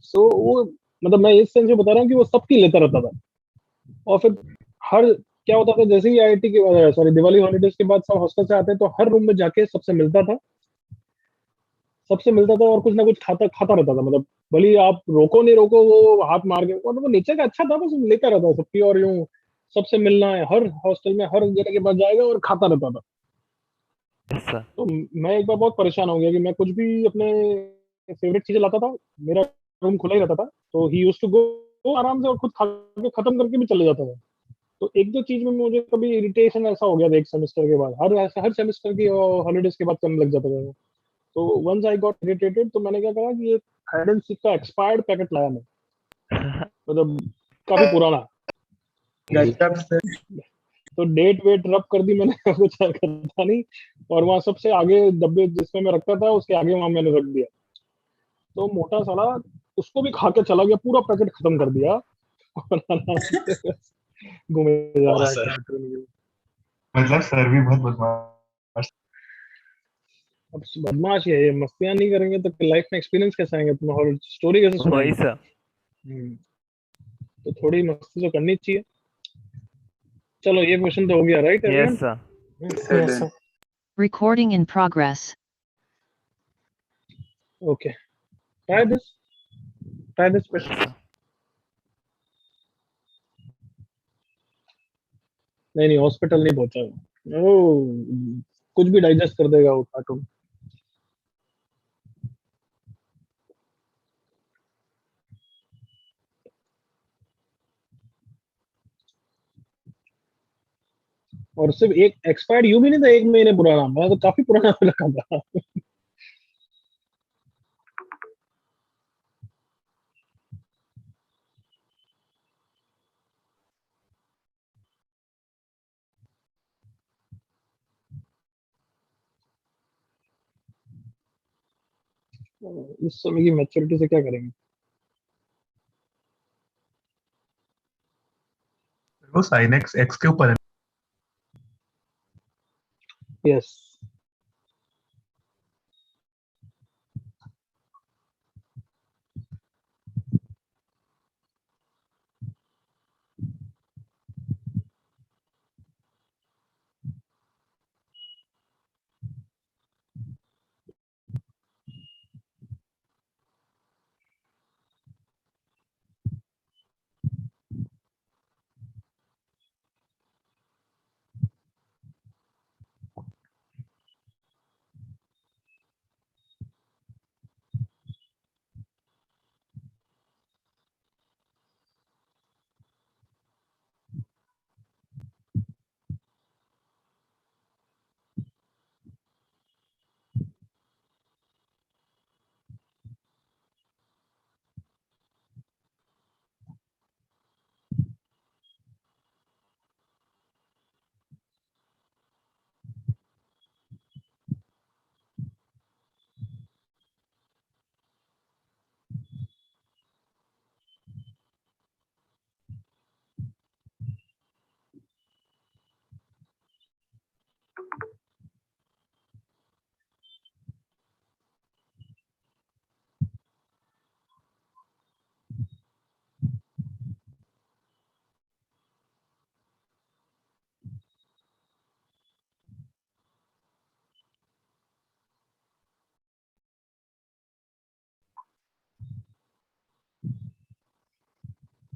सो वो मतलब मैं इस सेंस में बता रहा हूँ कि वो सबकी लेता रहता था, और फिर हर क्या होता था, जैसे ही आईआईटी के सॉरी दिवाली हॉलीडेज के बाद सब हॉस्टल से आते तो हर रूम में जाके सबसे मिलता था और कुछ ना कुछ खाता खाता रहता था, मतलब भले ही आप रोको नहीं रोको वो हाथ मार के, और वो नीचे का अच्छा था, बस लेता रहता था सबकी, और यूं सबसे मिलना है, हर हॉस्टल में हर जगह के पास जाएगा और खाता रहता था। Yes, sir. तो मैं एक बार बहुत परेशान हो गया कि मैं कुछ भी अपने फेवरेट चीजें लाता था, मेरा रूम खुला ही रहता था, तो ही यूज्ड टू गो आराम से और खुद खा के खत्म करके भी चले जाता था। तो एक दो चीज में मुझे कभी इरिटेशन ऐसा हो गया था, एक सेमेस्टर के बाद, हर सेमेस्टर की हॉलीडेज के बाद करने लग जाता था। तो वंस आई गॉट इरिटेटेड, तो मैंने क्या करा कि एक हाइड एंड सीक का एक्सपायर्ड पैकेट लाया मैं, मतलब काफी पुराना, तो डेट वेट रब कर दी मैंने कुछ करता नहीं, और वहां सबसे आगे डब्बे जिसमें मैं रखता था उसके आगे वहां मैंने रख दिया, तो मोटा साला उसको भी खा के चला गया, पूरा पैकेट खत्म कर दिया और आराम से घूमे जा रहा है। मतलब सर भी बहुत बदमाश। अब बदमाश है ये, मस्तियां नहीं करेंगे तो लाइफ में एक्सपीरियंस कैसे आएंगे, तुम और स्टोरी कैसे वही सुनाएंगे? सर। तो थोड़ी मस्ती तो करनी चाहिए। चलो ये क्वेश्चन तो हो गया, right everyone? Yes, sir. Yes, sir. Recording in progress. Okay, try this question. नहीं हॉस्पिटल नहीं पहुंचा, ओ कुछ भी डाइजेस्ट कर देगा वो कार्टून। और सिर्फ एक एक्सपायर्ड यू भी नहीं था, 1 महीने पुराना, मैं तो काफी पुराना रखा था। इस समय की मैच्योरिटी से क्या करेंगे? वो साइन एक्स एक्स के ऊपर है। यस।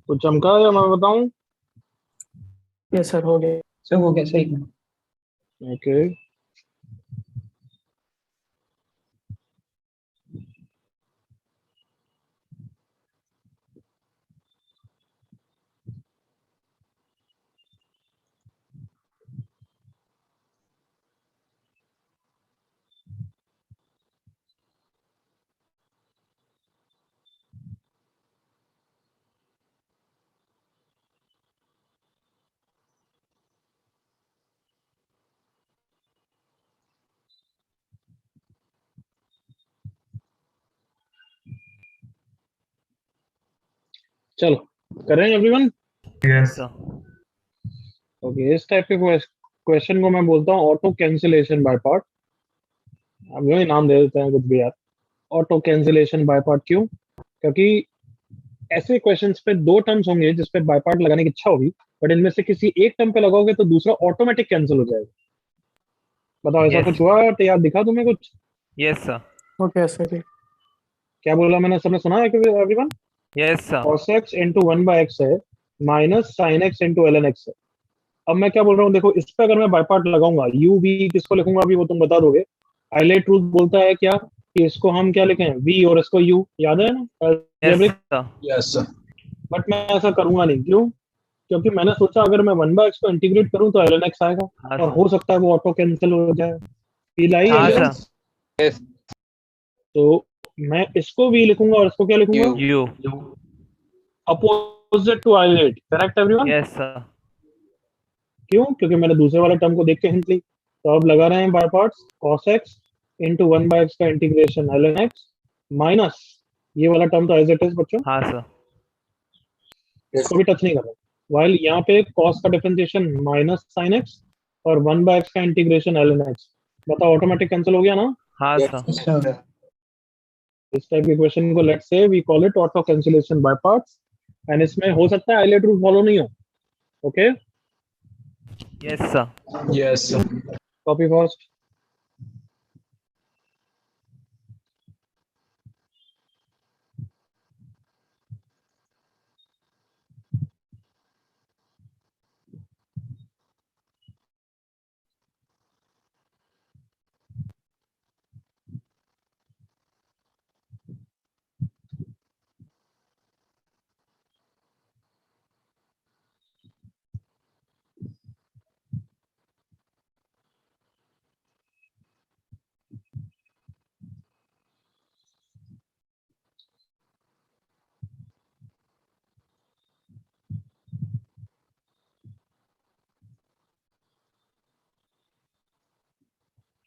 तो चमका या मैं बताऊं? यस सर, हो गया। सब हो गया सही में। ओके। चलो कर रहे हैं एवरीवन? यस सर ओके, इस टाइप के क्वेश्चन को मैं बोलता हूँ ऑटो कैंसिलेशन बाय पार्ट। अब यही नाम दे देते हैं कुछ भी यार, ऑटो कैंसिलेशन बाय पार्ट। क्यों? क्योंकि ऐसे क्वेश्चंस पे दो टर्म्स होंगे जिसपे बाय पार्ट लगाने की इच्छा होगी, बट इनमें से किसी एक टर्म पे लगाओगे तो दूसरा ऑटोमेटिक कैंसिल हो जाएगा। बताओ, ऐसा Yes. कुछ हुआ तो याद दिखा तुम्हें कुछ? Yes sir okay sir. क्या बोला मैंने, सबने सुना है everyone? Yes sir cos x into one by X है minus sine X into L N X है। अब मैं क्या बोल रहा हूँ, देखो इस पे अगर मैं बाय पार्ट लगाऊंगा, यू वी किसको लिखूंगा अभी वो तुम बता दोगे। आइलेट रूल बोलता है क्या कि इसको हम क्या लिखें, वी, और इसको यू, याद है ना yes algebraic? Sir yes sir. But मैं ऐसा करूंगा नहीं। क्यों? क्योंकि मैंने सोचा अगर मैं वन बाय एक्स को इंटीग्रेट करूं तो एल एन एक्स आएगा, हाँ और सर हो सकता है वो ऑटो कैंसिल हो जाए। फील आई हाँ एवरीवन? सर यस तो मैं इसको वी लिखूंगा और इसको क्या लिखूंगा, u u opposite to ILATE. Correct everyone? Yes sir क्यों? क्योंकि मैंने दूसरे वाले टर्म को देख के हिंट ली। तो अब लगा रहे हैं by parts, cos x into one by x का इंटीग्रेशन ln x माइनस ये वाला टर्म तो एज इट इज बच्चों, हाँ सर इसको भी टच नहीं कर रहा। वाइल यहाँ पे cos का डिफरेंशिएशन माइनस sin x और वन बाय एक्स का इंटीग्रेशन ln x। बताओ ऑटोमेटिक कैंसिल हो गया ना? हाँ यस सर सर इस टाइप के क्वेश्चन को let's say we call it auto cancellation by parts. And इसमें हो सकता है आइलेट रूल फॉलो नहीं हो। Okay, yes sir yes sir. Copy first.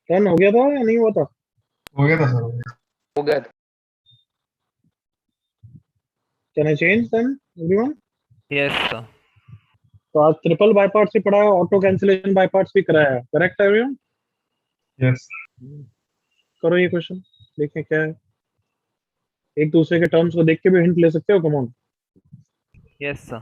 Done हो गया था या नहीं हुआ था? हो गया था सर। हो गया था। Can I change then everyone? Yes, sir. तो आज ट्रिपल बाय पार्ट्स भी पढ़ा है, ऑटो कैंसिलेशन बाय पार्ट्स भी कराया है, करेक्ट है एवरीवन? यस। करो ये क्वेश्चन, देखें क्या है। एक दूसरे के टर्म्स को देख के भी हिंट ले सकते हो, कम ऑन। Yes, sir.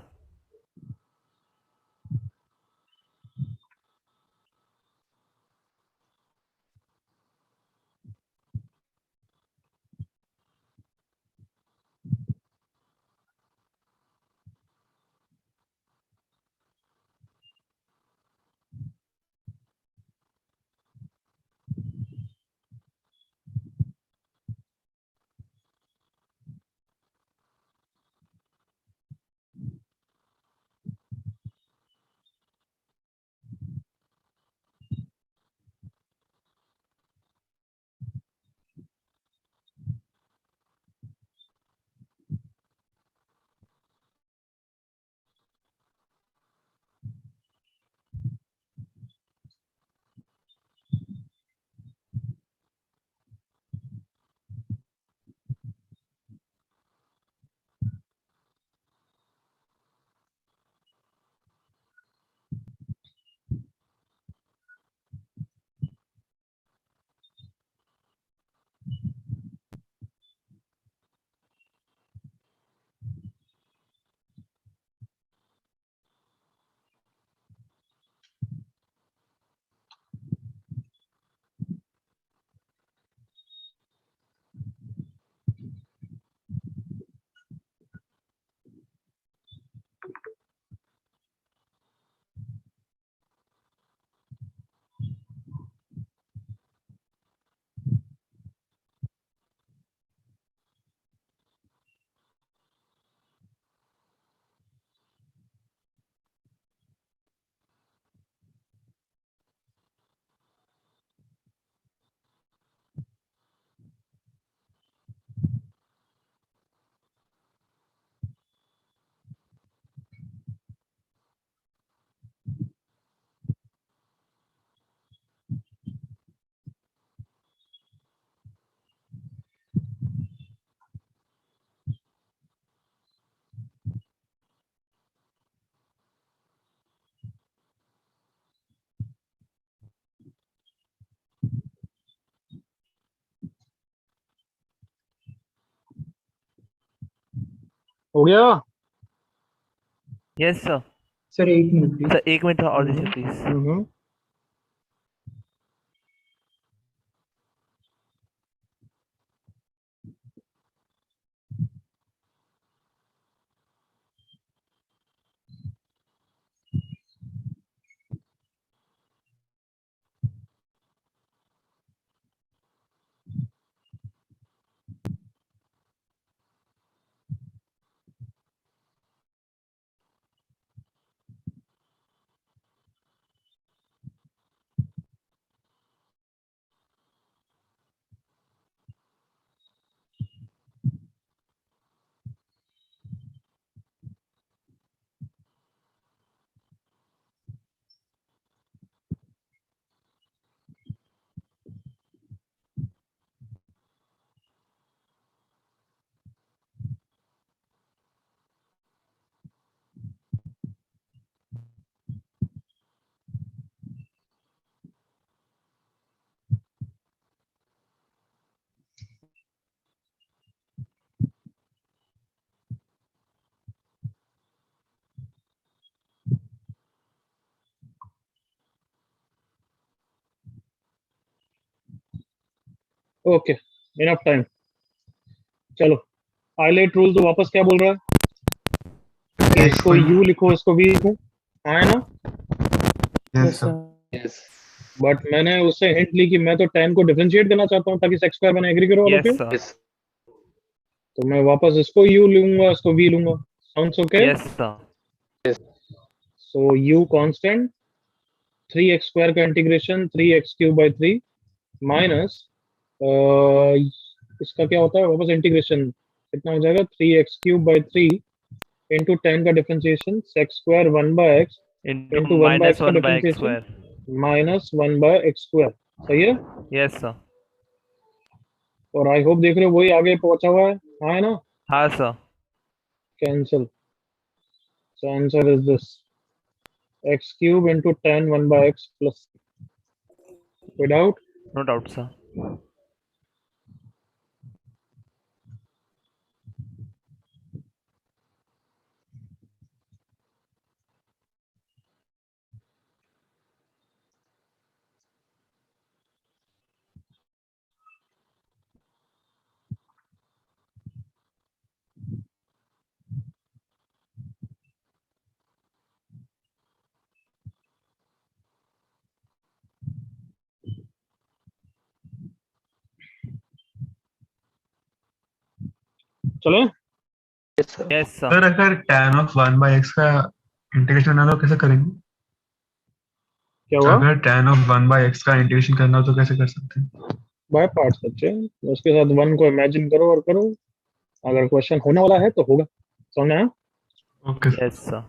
हो गया? Yes, sir. Sir 1 minute please. Sir, 1 minute और दीजिए please. Okay, enough time. चलो, आइलेट रूल तो वापस क्या बोल रहा है कि इसको यू लिखो, इसको वी लिखो, हाँ है ना? Yes yes sir. Sir. Yes. But मैंने उससे हिंट ली कि मैं तो 10 को डिफरेंशिएट करना चाहता हूँ ताकि सेक्स स्क्वायर बने, एग्री करो all of Yes, you? sir. Yes. तो मैं वापस इसको यू लूंगा, इसको वी लूंगा। Sounds okay? Yes, sir. So U constant, 3x square का integration 3x cube by 3 minus इसका क्या होता है वापस इंटीग्रेशन, कितना हो जाएगा? 3x क्यूब बाई 3 इंटू 10 का differentiation sec x square 1 by x Into into 1 by minus x का 1 by x differentiation square. Minus 1 by x square. सही है। Yes sir. और आई होप देख रहे हो वही आगे पहुंचा हुआ है। हाँ है ना। हाँ sir. Cancel. So answer is this x cube into tan 1 by x plus without. No doubt sir. चलो Yes, sir. Yes sir. Sir अगर tan of 1 by x का इंटीग्रेशन करना हो तो कैसे करेंगे? क्या हुआ। अगर tan of 1 by x का इंटीग्रेशन करना हो तो कैसे कर सकते हैं? बाय पार्ट्स बच्चे, उसके साथ वन को इमेजिन करो और करो। अगर क्वेश्चन होने वाला है तो होगा। समझ आया। Okay sir. Yes sir.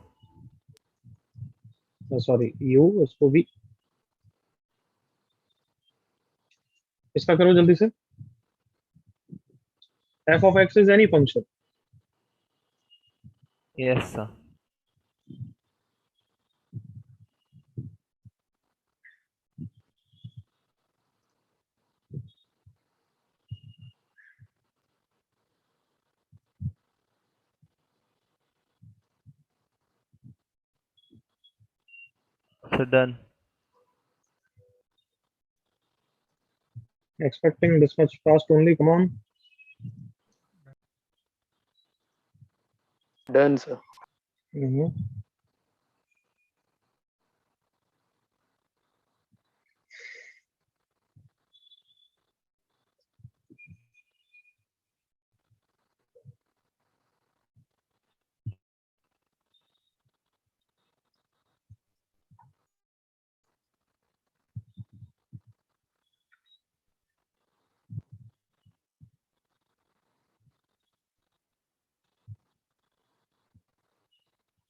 Sorry you उसको भी इसका करो जल्दी से। f of x is any function. Yes sir. Sir done. Expecting this much fast only, come on. Done, sir. Mhm.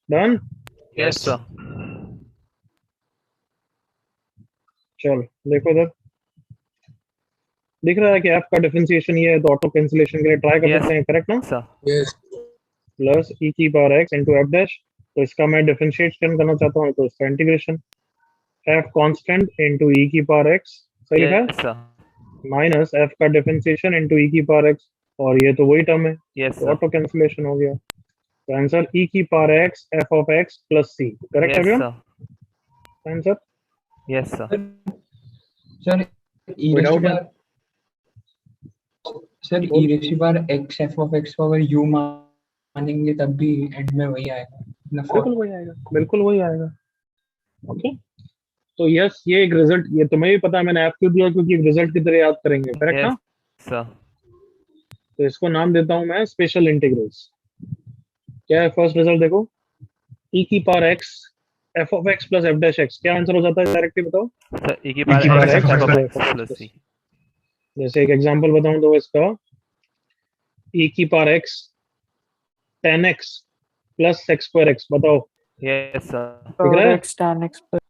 Done. Yes sir. चल देखो इधर, दिख रहा है कि f का डिफरेंशिएशन ये है तो ऑटो कैंसिलेशन के लिए ट्राई कर Yes. सकते हैं, करेक्ट ना। सर। Yes. प्लस e की power x into F dash, तो इसका मैं डिफरेंशिएशन करना चाहता हूँ तो इसका integration f constant into e की पावर x, सही है, यस सर। माइनस f का डिफरेंशिएशन इंटू e की पावर x, और ये तो वही टर्म है यस तो सर। ऑटो कैंसिलेशन हो गया। तो आंसर e की power x f of x plus c, correct yes everyone sir. Answer yes sir. Sir e raise to without. Power sir e raise to power x f of x को अगर u मानेंगे तब भी and में वही आएगा अपना बिल्कुल वही आएगा, बिल्कुल वही आएगा। ओके तो यस ये एक रिजल्ट, ये तुम्हें भी पता है मैंने ऐप क्यों दिया, क्योंकि एक रिजल्ट की तरह याद करेंगे, करेक्ट ना। Yes sir. तो इसको नाम देता हूं मैं स्पेशल इंटीग्रल्स। क्या है फर्स्ट रिजल्ट देखो, e की power x f of x plus f dash x, क्या आंसर हो जाता है डायरेक्टली बताओ। सर e की E की power power x x f plus of x plus c। जैसे एक एग्जांपल बताऊं तो इसका e की power x tan x plus x square x, बताओ यस सर। दिख रहा है। x tan x plus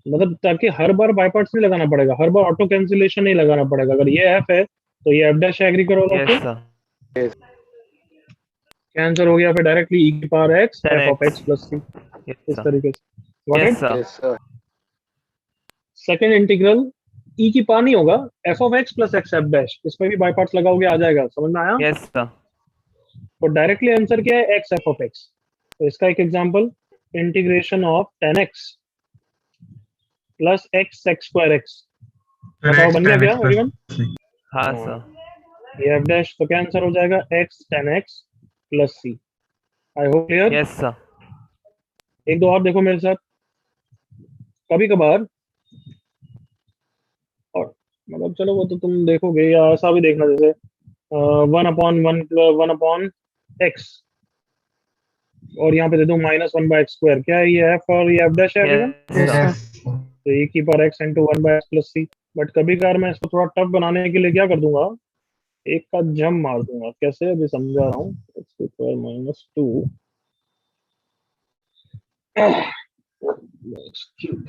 मतलब ताकि हर बार बाय पार्ट्स नहीं लगाना पड़ेगा, हर बार ऑटो कैंसिलेशन नहीं लगाना पड़ेगा। अगर ये f है तो ये f डैश एग्री करो लोग यस से, सर। क्या आंसर हो गया फिर डायरेक्टली e की power x tan f of x। x plus c, yes इस सर। तरीके से। Got yes it. Sir. Yes, sir. Second integral e की पावर नहीं होगा, f of x plus x f dash, इसमें भी बाय पार्ट्स लगाओगे आ जाएगा, समझ में आया। Yes sir. तो डायरेक्टली आंसर क्या है x f ऑफ x, तो इसका एक example integration of tan x plus x x square x, फिर बताओ x बन गया tan क्या x plus एवरीवन। c। हाँ सर। ये f डैश, तो क्या आंसर हो जाएगा x tan x plus c। I hope clear. Yes sir. एक दो और देखो मेरे साथ, कभी कभार, और मतलब चलो वो तो तुम देखोगे, या ऐसा भी देखना जैसे 1/1 x, और यहाँ पे दे दूं -1 बाय एक्स स्क्वायर, क्या है ये f और ये f डैश है everyone. Yes sir. yes Yes. तो e की power x into 1 by x plus c। But कभी कभार मैं इसको थोड़ा टफ बनाने के लिए क्या कर दूंगा, एक का जम मार दूंगा, कैसे अभी समझा रहा हूँ। x की power -2 x cube,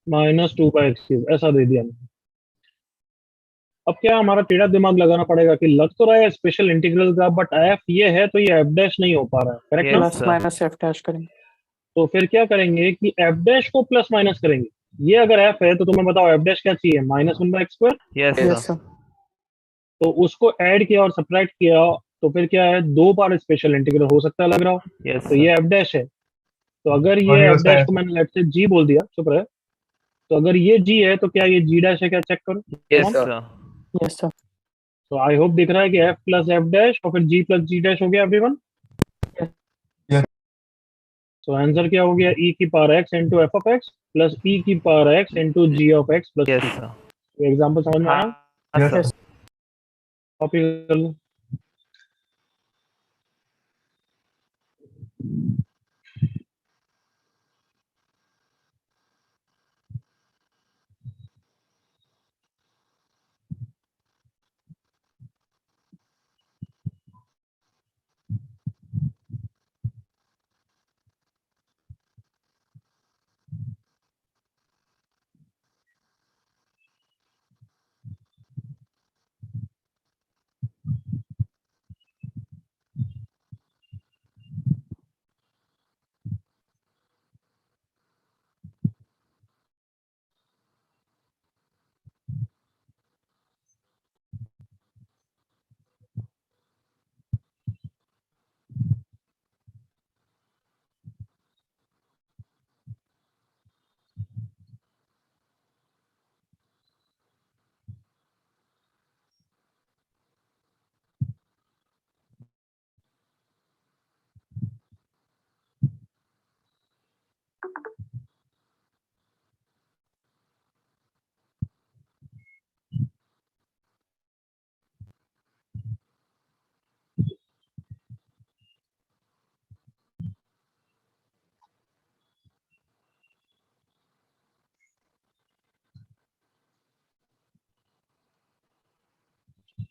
minus two by x cube ऐसा दे दिया मैंने। अब क्या हमारा टेढ़ा दिमाग लगाना पड़ेगा कि लग तो रहा है स्पेशल इंटीग्रल का, बट एफ ये है तो ये एफ डैश नहीं हो पा रहा है, करेक्ट Yes, ना? Plus sir. Minus F dash करेंगे। तो फिर क्या करेंगे कि एफ डैश को प्लस माइनस करेंगे। ये अगर एफ है तो तुम्हें बताओ एफ डैश क्या चाहिए, minus one by x square. Yes, yes sir. Sir. तो उसको ऐड किया और सब्ट्रैक्ट किया, तो फिर क्या है, दो बार स्पेशल इंटीग्रल हो सकता है, लग रहा हो। Yes, तो sir. ये एफ डैश है। तो अगर और ये ये एफ उसका डैश को मैंने लेट से जी बोल दिया, चुप रहे। तो अगर ये जी है तो क्या ये जी डैश है, क्या चेक करो। Yes, sir. sir. Yes sir. तो आई होप दिख रहा है कि एफ प्लस एफ डैश और फिर जी प्लस जी डैश हो गया एवरीवन। Yes. तो आंसर क्या हो गया, ई की power X into F of X plus E की power X into G of X plus Yes, C. sir. Example समझ में आया? हाँ, Yes. sir. यस कॉपी कर लो।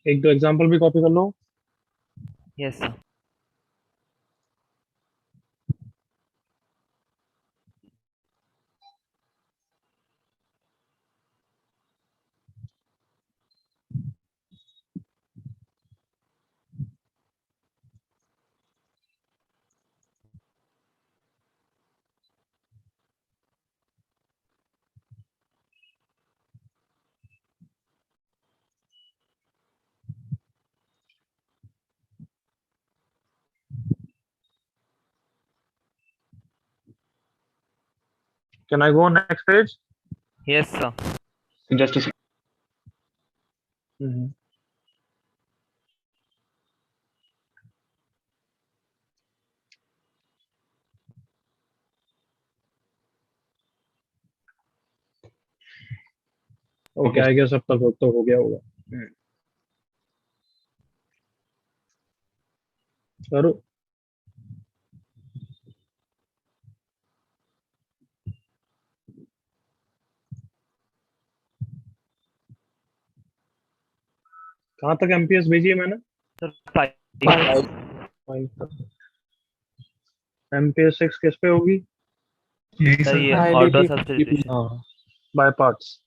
एक दो एग्जाम्पल भी कॉपी कर लो। Yes, sir. Can I go next page? Yes, sir. Just a second. Okay, I guess अब तक तो हो गया होगा। करो। कहाँ तक एमपीएस भेजी है मैंने? Sir, five. एमपीएस 6 किस पे होगी? यही Sir, सर। ये IDP. order substitution. हाँ, by parts.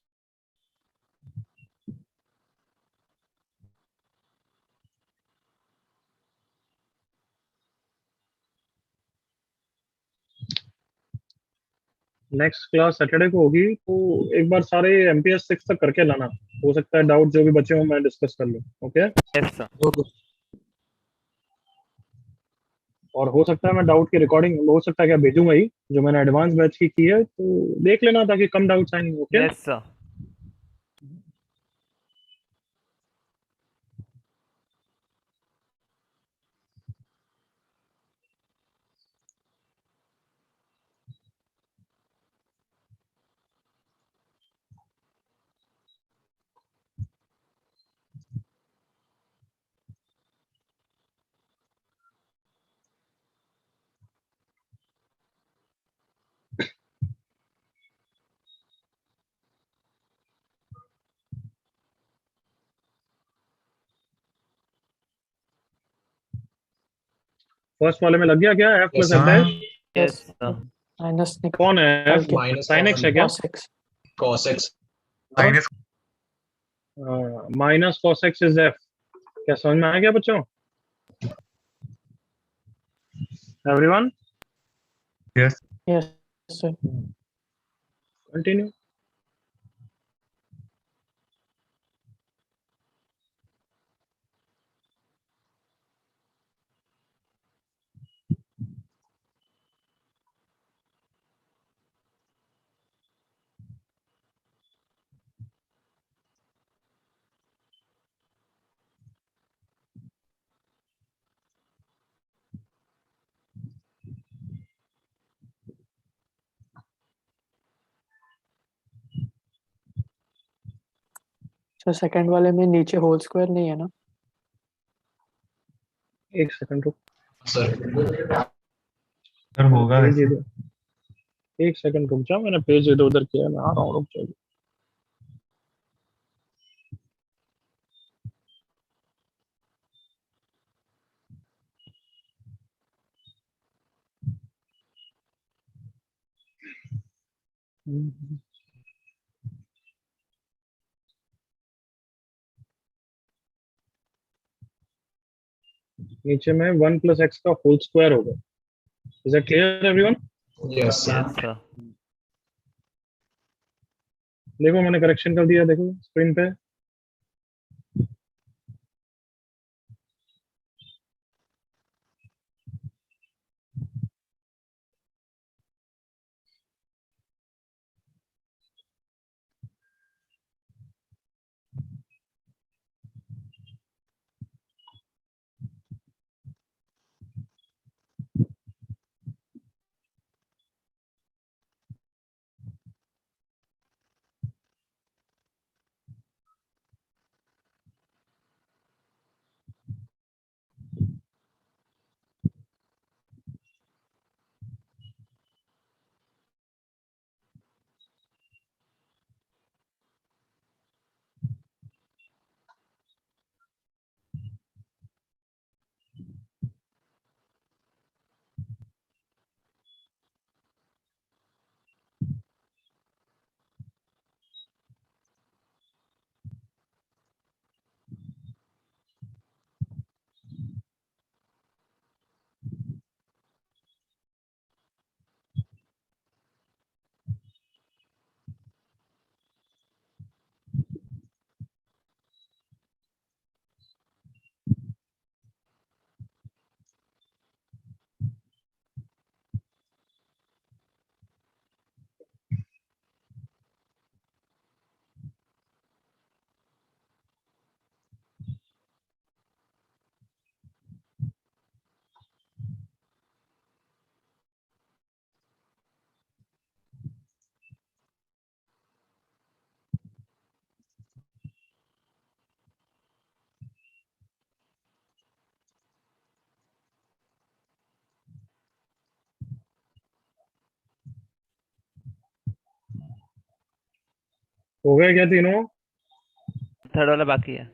Next class Saturday को होगी, तो एक बार सारे एमपीएस 6 तक करके लाना। हो सकता है डाउट जो भी बचे हो मैं डिस्कस कर लूँ। ओके। Yes, sir. और हो सकता है मैं डाउट की रिकॉर्डिंग हो सकता है क्या भेजूंगा ही, जो मैंने एडवांस बैच की है, तो देख लेना ताकि कम डाउट्स आएंगे। ओके। Yes, sir. फर्स्ट वाले में लग गया क्या एफ प्लस एफ हाँ। डैश? Yes, sir. माइनस कौन है? निकाल के साइन एक्स है क्या? cos x. cos x minus minus cos x is f। क्या समझ में आ गया बच्चों? Everyone yes Yes, sir. Continue. So second वाले में नीचे होल स्क्वायर नहीं है ना? एक सेकंड रुक, sir सर होगा पेज वैसे। इधर एक सेकंड रुक जाओ, मैंने पेज इधर उधर किया, मैं आ रहा हूँ, रुक जाओ। नीचे में 1 + x का होल स्क्वायर होगा। Is that clear everyone? yes sir yes sir. देखो मैंने करेक्शन कर दिया, देखो स्क्रीन पे। हो गया क्या तीनों? थर्ड वाला बाकी है।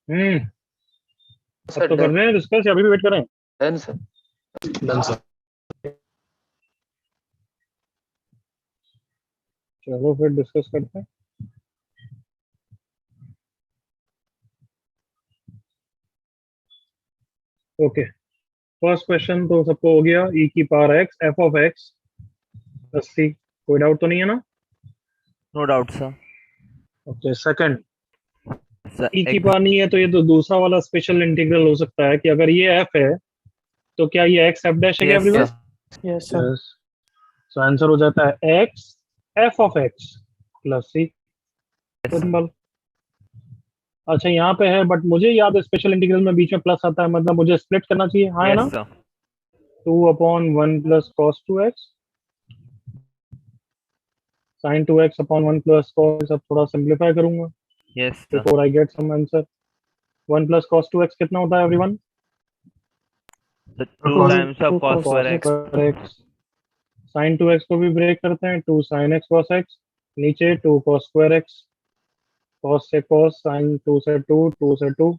हम्म। अब तो कर रहे हैं डिस्कस या अभी भी वेट करें? Done sir. done sir चलो फिर डिस्कस करते हैं। ओके, फर्स्ट क्वेश्चन तो सबको हो गया, e की power x f of x plus c, कोई डाउट तो नहीं है ना? No doubt sir. Okay, second, sir e की पावर नहीं है तो ये तो दूसरा वाला स्पेशल इंटीग्रल हो सकता है कि अगर ये f है तो क्या ये x f डैश है क्या yes everyone? Sir. Yes sir. Yes, so answer हो जाता है x f of x plus c, simple. अच्छा यहाँ पे है, बट मुझे याद है स्पेशल इंटीग्रल में बीच में प्लस आता है, मतलब मुझे स्प्लिट करना चाहिए, हाँ है ना? Yes sir. 2/1 plus cos 2x sine 2x upon 1 plus cos, अब थोड़ा सिंप्लीफाई करूंगा yes sir. Before I get some answer. 1 plus cos 2x कितना होता है everyone? 2 Cos- times of cos square x। पर x साइन 2x को भी break करते हैं, 2 साइन x cos x, नीचे 2 cos स्क्वायर x, cos से cos, साइन 2 से 2, 2 से 2,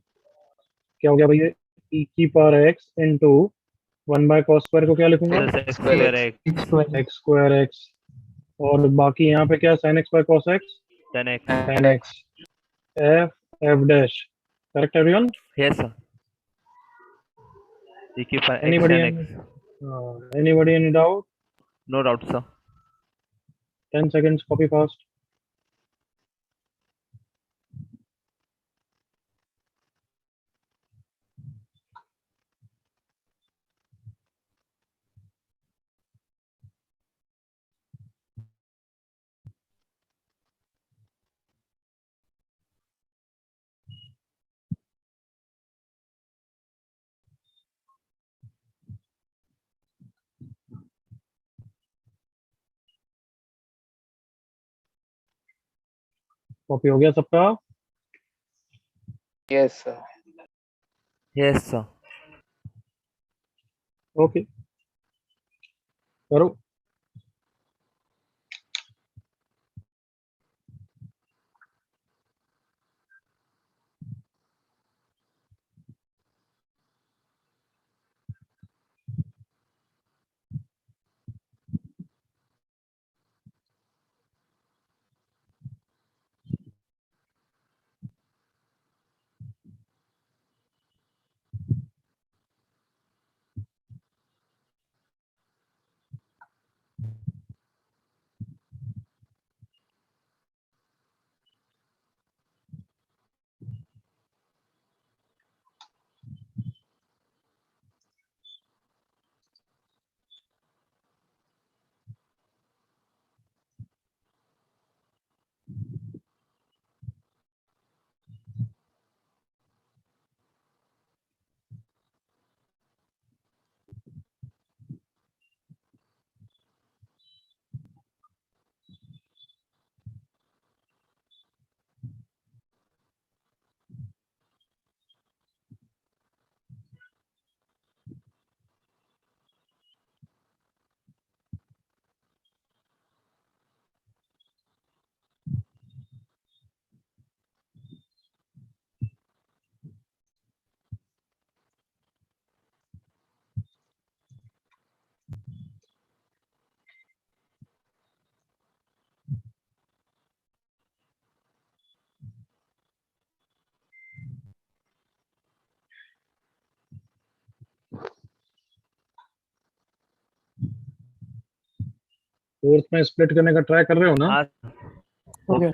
क्या हो गया भैया? e की power x into 1 by cos square को क्या लिखूंगा? Plus x square x x square x square x, और बाकी यहाँ पे क्या, sin x बाय cos x, 10x। sin x, f dash, correct everyone? Yes sir. e की power x anybody tan x। Anybody any doubt? No doubt sir. 10 seconds, copy fast. Copy हो गया सबका? Yes, sir. Yes sir. Okay, करो। Fourth में split करने का try कर रहे हो ना? हाँ हो गया।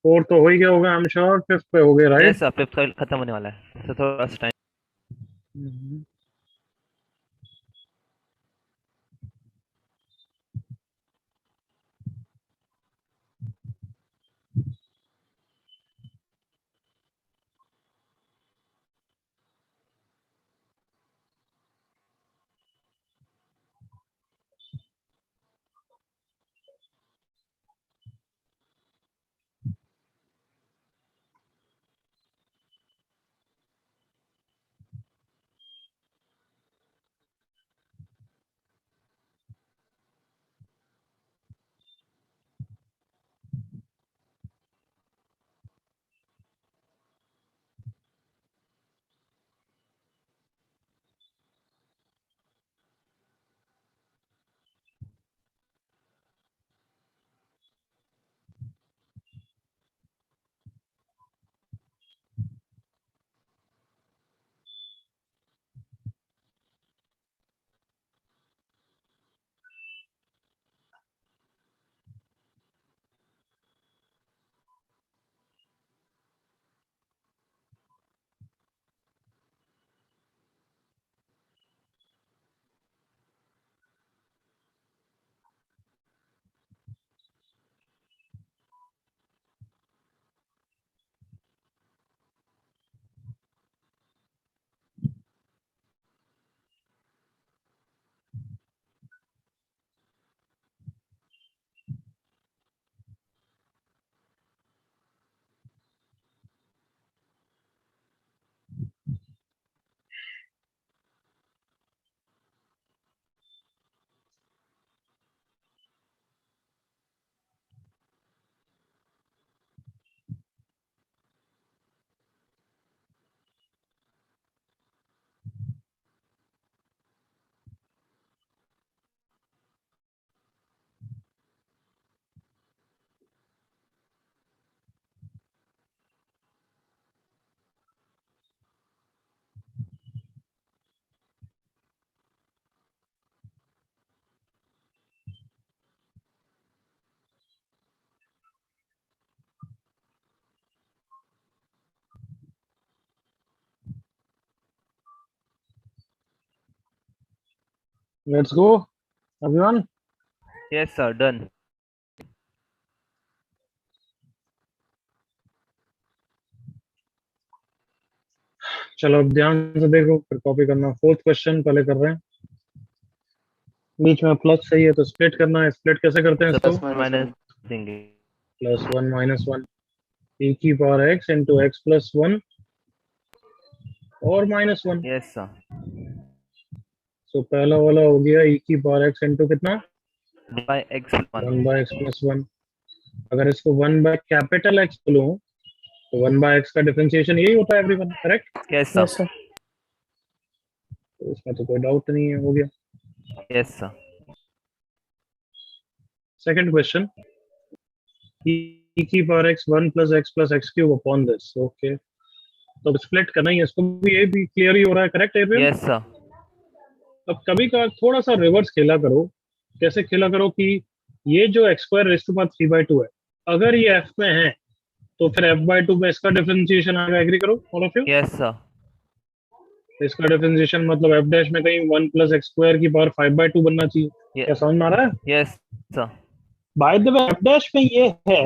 फोर्थ तो हो ही गया होगा, आई एम श्योर। फिफ्थ पे हो गए, राइट? यस सर, फिफ्थ का खत्म होने वाला है, सर थोड़ा सा time. Let's go everyone. Yes sir, done. चलो अब ध्यान से देखो, फिर कॉपी करना। फोर्थ क्वेश्चन पहले कर रहे हैं। बीच में प्लस सही है तो स्प्लिट करना है। स्प्लिट कैसे करते हैं सर इसको? प्लस माइनस देंगे। +1 -1 e की power x into x plus 1 और -1। यस सर, तो पहला वाला हो गया e की पावर x इंटू कितना? By x 1 by x plus 1। अगर इसको 1 बाय कैपिटल X लूं तो 1 बाय x का डिफरेंशिएशन यही होता है everyone, correct? Yes yes sir, sir. तो इसमें तो कोई डाउट नहीं है, हो गया। Yes sir, second question, e की power x 1 plus x cube upon this. Okay, तो स्प्लिट करना ही है इसको भी, ये भी क्लियर ही हो रहा है, करेक्ट एवरीवन? यस सर, अब कभी का थोड़ा सा रिवर्स खेला करो। कैसे खेला करो कि ये जो x square raise to power 3/2 है, अगर ये f में है तो फिर f/2 में इसका डिफरेंशिएशन आएगा। एग्री करो all of you? Yes sir, इसका डिफरेंशिएशन मतलब f डैश में कहीं 1 प्लस x स्क्वायर की पावर 5/2 बनना चाहिए। क्या समझ में आ रहा है? Yes sir, by the way f dash में ये है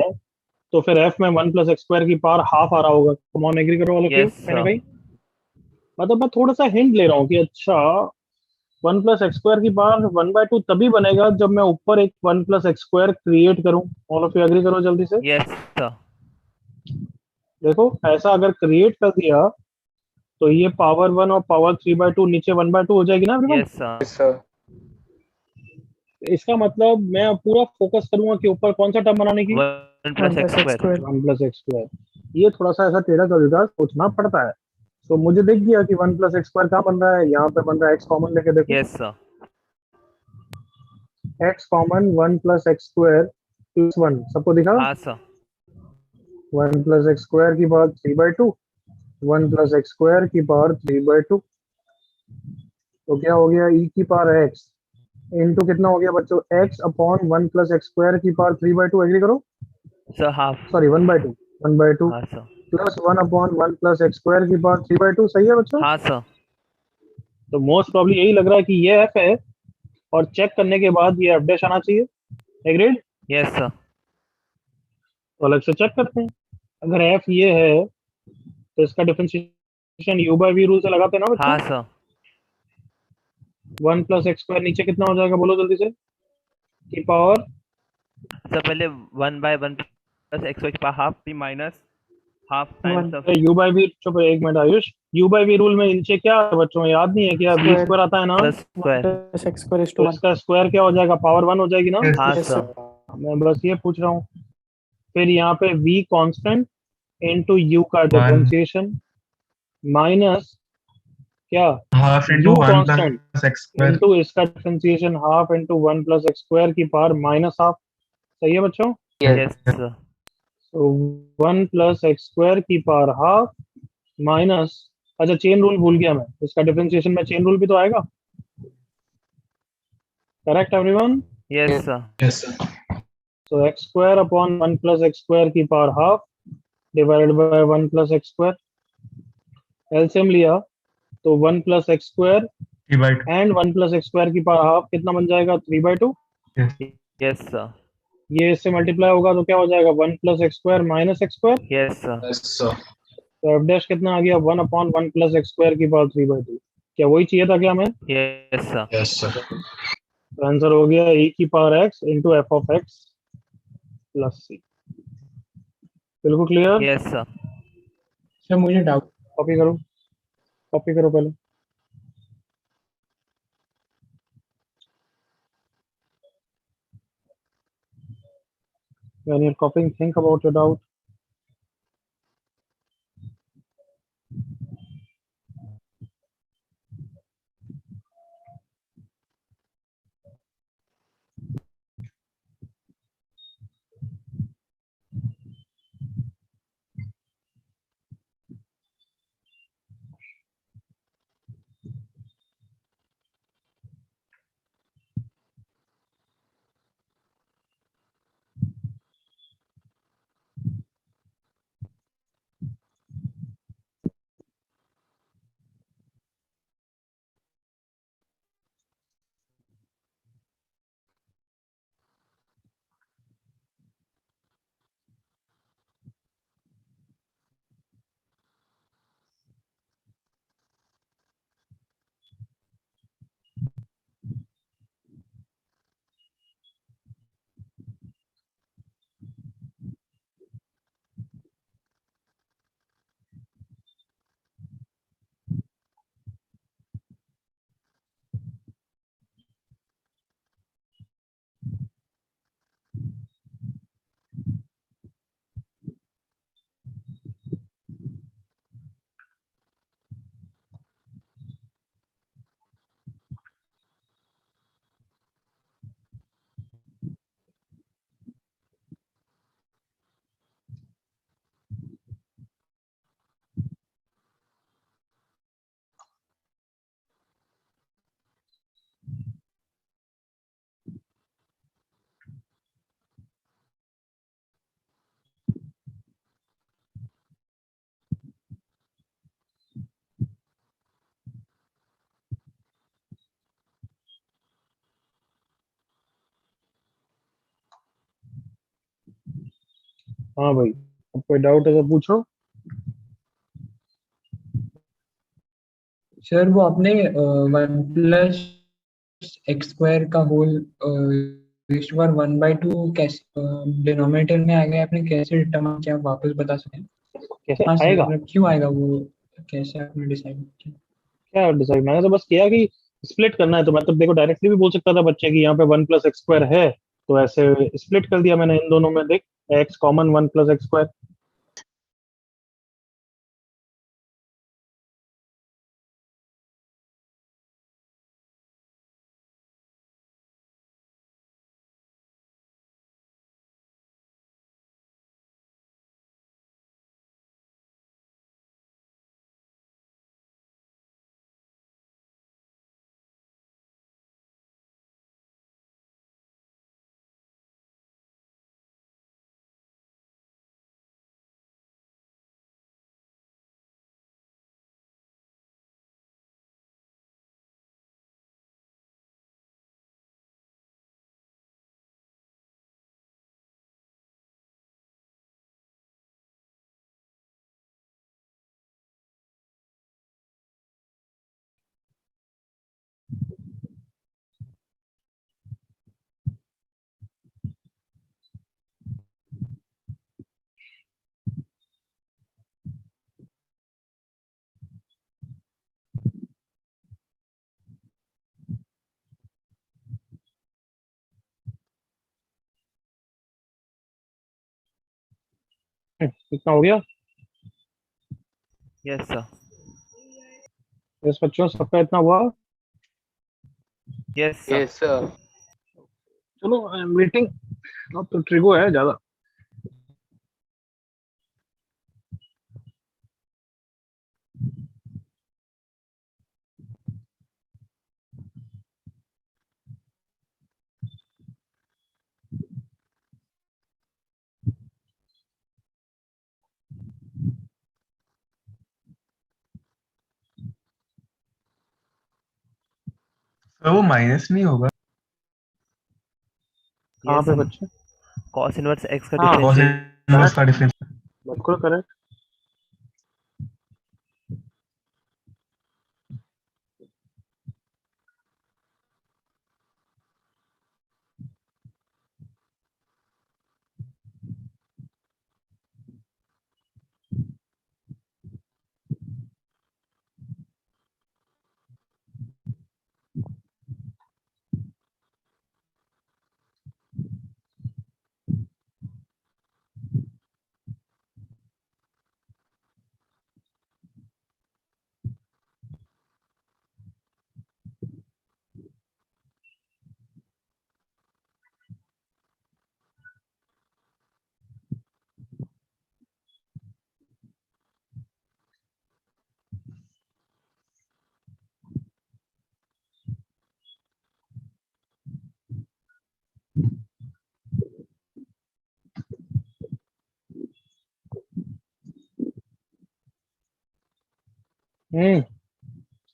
तो फिर f में 1 प्लस x स्क्वायर की पावर हाफ आ रहा होगा। कम ऑन, एग्री करो ऑल ऑफ यू? यस कहीं ना सर, कहीं मतलब मैं थोड़ा सा हिंट ले रहा हूँ कि अच्छा 1 प्लस x स्क्वायर की पावर 1/2 तभी बनेगा जब मैं ऊपर एक 1 प्लस x स्क्वायर क्रिएट करूं। ऑल ऑफ यू एग्री करो जल्दी से। यस सर, देखो ऐसा अगर क्रिएट कर दिया तो ये पावर 1 और पावर 3/2 नीचे 1/2 हो जाएगी ना everyone? Yes sir, Yes, sir. इसका मतलब मैं पूरा फोकस करूंगा कि ऊपर कौन सा टर्म बनाने की? 1 plus x square. 1 plus x square. ये थोड़ा सा ऐसा टेढ़ा कभी सोचना पड़ता है। तो मुझे दिख गया कि 1 प्लस x स्क्वायर कहाँ बन रहा है, यहाँ पे बन रहा है। x कॉमन लेके देखो, yes sir, x common 1 plus x square plus 1 सबको दिखा? हाँ सर, 1 प्लस x स्क्वायर की पावर 3/2, 1 प्लस x स्क्वायर की पावर 3/2। तो क्या हो गया? e की पावर x इंटू कितना हो गया बच्चों? x upon 1 plus x square की पावर 3/2। एग्री करो? Sir half. सॉरी 1/2। 1/2 हाँ sir. Plus 1/1 plus x square की पावर 3/2 सही है बच्चों? हाँ सर। तो मोस्ट प्रॉब्ली यही लग रहा है कि ये एफ है और चेक करने के बाद ये एफ डैश आना चाहिए। एग्रीड? Yes sir. तो अलग से चेक करते हैं। अगर एफ ये है तो इसका differentiation u by v rule से लगाते हैं ना बच्चों? हाँ सर। 1 प्लस एक्स स्क्वायर नीचे कितना हो जाएगा बोलो जल्दी से, की पावर सर पहले 1/1 प्लस एक्स की power half t minus half times of u by v. चुप एक मिनट Ayush, u by v rule में नीचे क्या है बच्चों, याद नहीं है क्या? We Square. स्क्वायर आता है ना, plus square. Plus x square is to तो 1। इसका स्क्वायर क्या हो जाएगा, पावर 1 हो जाएगी ना? हाँ यस सर। सर। मैं बस ये पूछ रहा हूँ। फिर यहाँ पे v कांस्टेंट इनटू u का 1 डिफरेंशिएशन माइनस क्या, half into u 1 constant plus x square. Into इसका differentiation half into 1 plus x square की पावर माइनस हाफ। सही है बच्चों? Yes sir. तो 1 प्लस एक्स स्क्वायर की पावर हाफ माइनस, अच्छा चेन रूल भूल गया मैं, इसका डिफरेंशिएशन में चेन रूल भी तो आएगा। Correct everyone? Yes sir. Yes, sir. तो X square upon 1 plus x square की power half divided by 1 plus x square. LCM लिया तो 1 plus x square 3/2। And 1 plus x square की पावर हाफ कितना बन जाएगा, 3/2। Yes sir. ये इससे मल्टीप्लाई होगा तो क्या हो जाएगा, 1 plus x square minus x square. Yes sir. Yes, sir. तो एफ डैश कितना आ गया, 1/1 प्लस एक्स स्क्वायर की पावर 3/2। क्या वही चाहिए था क्या हमें? Yes sir. Yes, sir. तो आंसर हो गया e की power x into F of X plus C. बिल्कुल क्लियर? Yes sir. सर मुझे डाउट कॉपी करो, कॉपी करो पहले। When you're copying, think about your doubt. हाँ भाई, अब कोई डाउट है तो पूछो। सर वो आपने 1 प्लस एक्स स्क्वायर का होल रेस्ट बार 1/2 कैसे डिनोमिनेटर में आ गया, आपने कैसे डिटरमाइन किया, आप वापस बता सकते हैं? कैसे हाँ सर, आएगा? मतलब क्यों आएगा वो, कैसे आपने डिसाइड किया? क्या डिसाइड, मैंने तो बस किया कि स्प्लिट करना है, तो मैं तो देखो डायरेक्टली भी बोल सकता था बच्चे की यहाँ पे 1 प्लस एक्स स्क्वायर है, तो ऐसे स्प्लिट कर दिया मैंने इन दोनों में, देख x common 1 plus x square. कितना हो गया? Yes sir. इस बच्चों सबका इतना हुआ? Yes sir. Yes, sir. चलो आई एम वेटिंग। अब तो ट्रिगो है ज्यादा। तो वो माइनस नहीं होगा? कहाँ यस पे सर। बच्चे? cos इनवर्स x का हाँ cos डिफरेंशिएट। इनवर्स का डिफरेंस। बिल्कुल करेक्ट।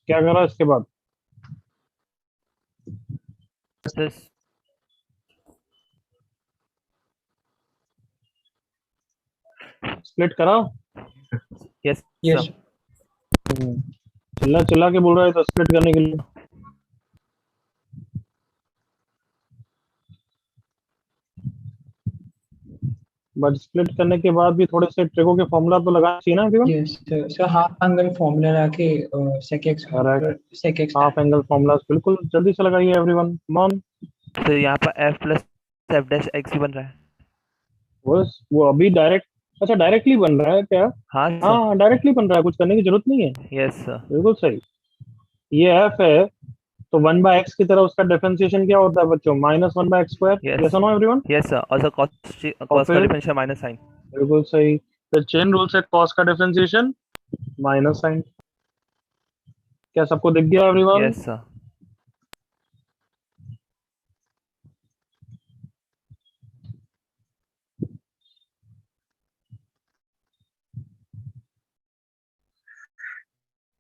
क्या करा इसके बाद? स्प्लिट करा? Yes yes sir. चिल्ला चिल्ला के बोल रहा है तो स्प्लिट करने के लिए। बट स्प्लिट करने के बाद भी थोड़े से ट्रिगो के फॉर्मूला तो लगाना चाहिए ना everyone? Yes sir, half angle formula लाके sec x correct. sec x half angle formula बिल्कुल जल्दी से लगाइए एवरीवन। कम तो यहाँ पर f plus f dash x भी बन रहा है। बस वो अभी डायरेक्ट। अच्छा डायरेक्टली बन रहा है क्या? हाँ सर। हाँ डायरेक्टली बन रहा है, कुछ करने की जरूरत नहीं है। Yes sir. बिल्कुल सही। ये एफ है तो 1/x की तरह उसका डिफरेंशिएशन क्या होता है बच्चों? -1/x²। Yes. Yes no everyone? Yes sir. और सर cos का फिर? Differential minus sine. बिल्कुल सही। तो चेन रूल से कॉस का डिफरेंशिएशन माइनस साइन। क्या सबको दिख गया एवरीवन? Yes sir.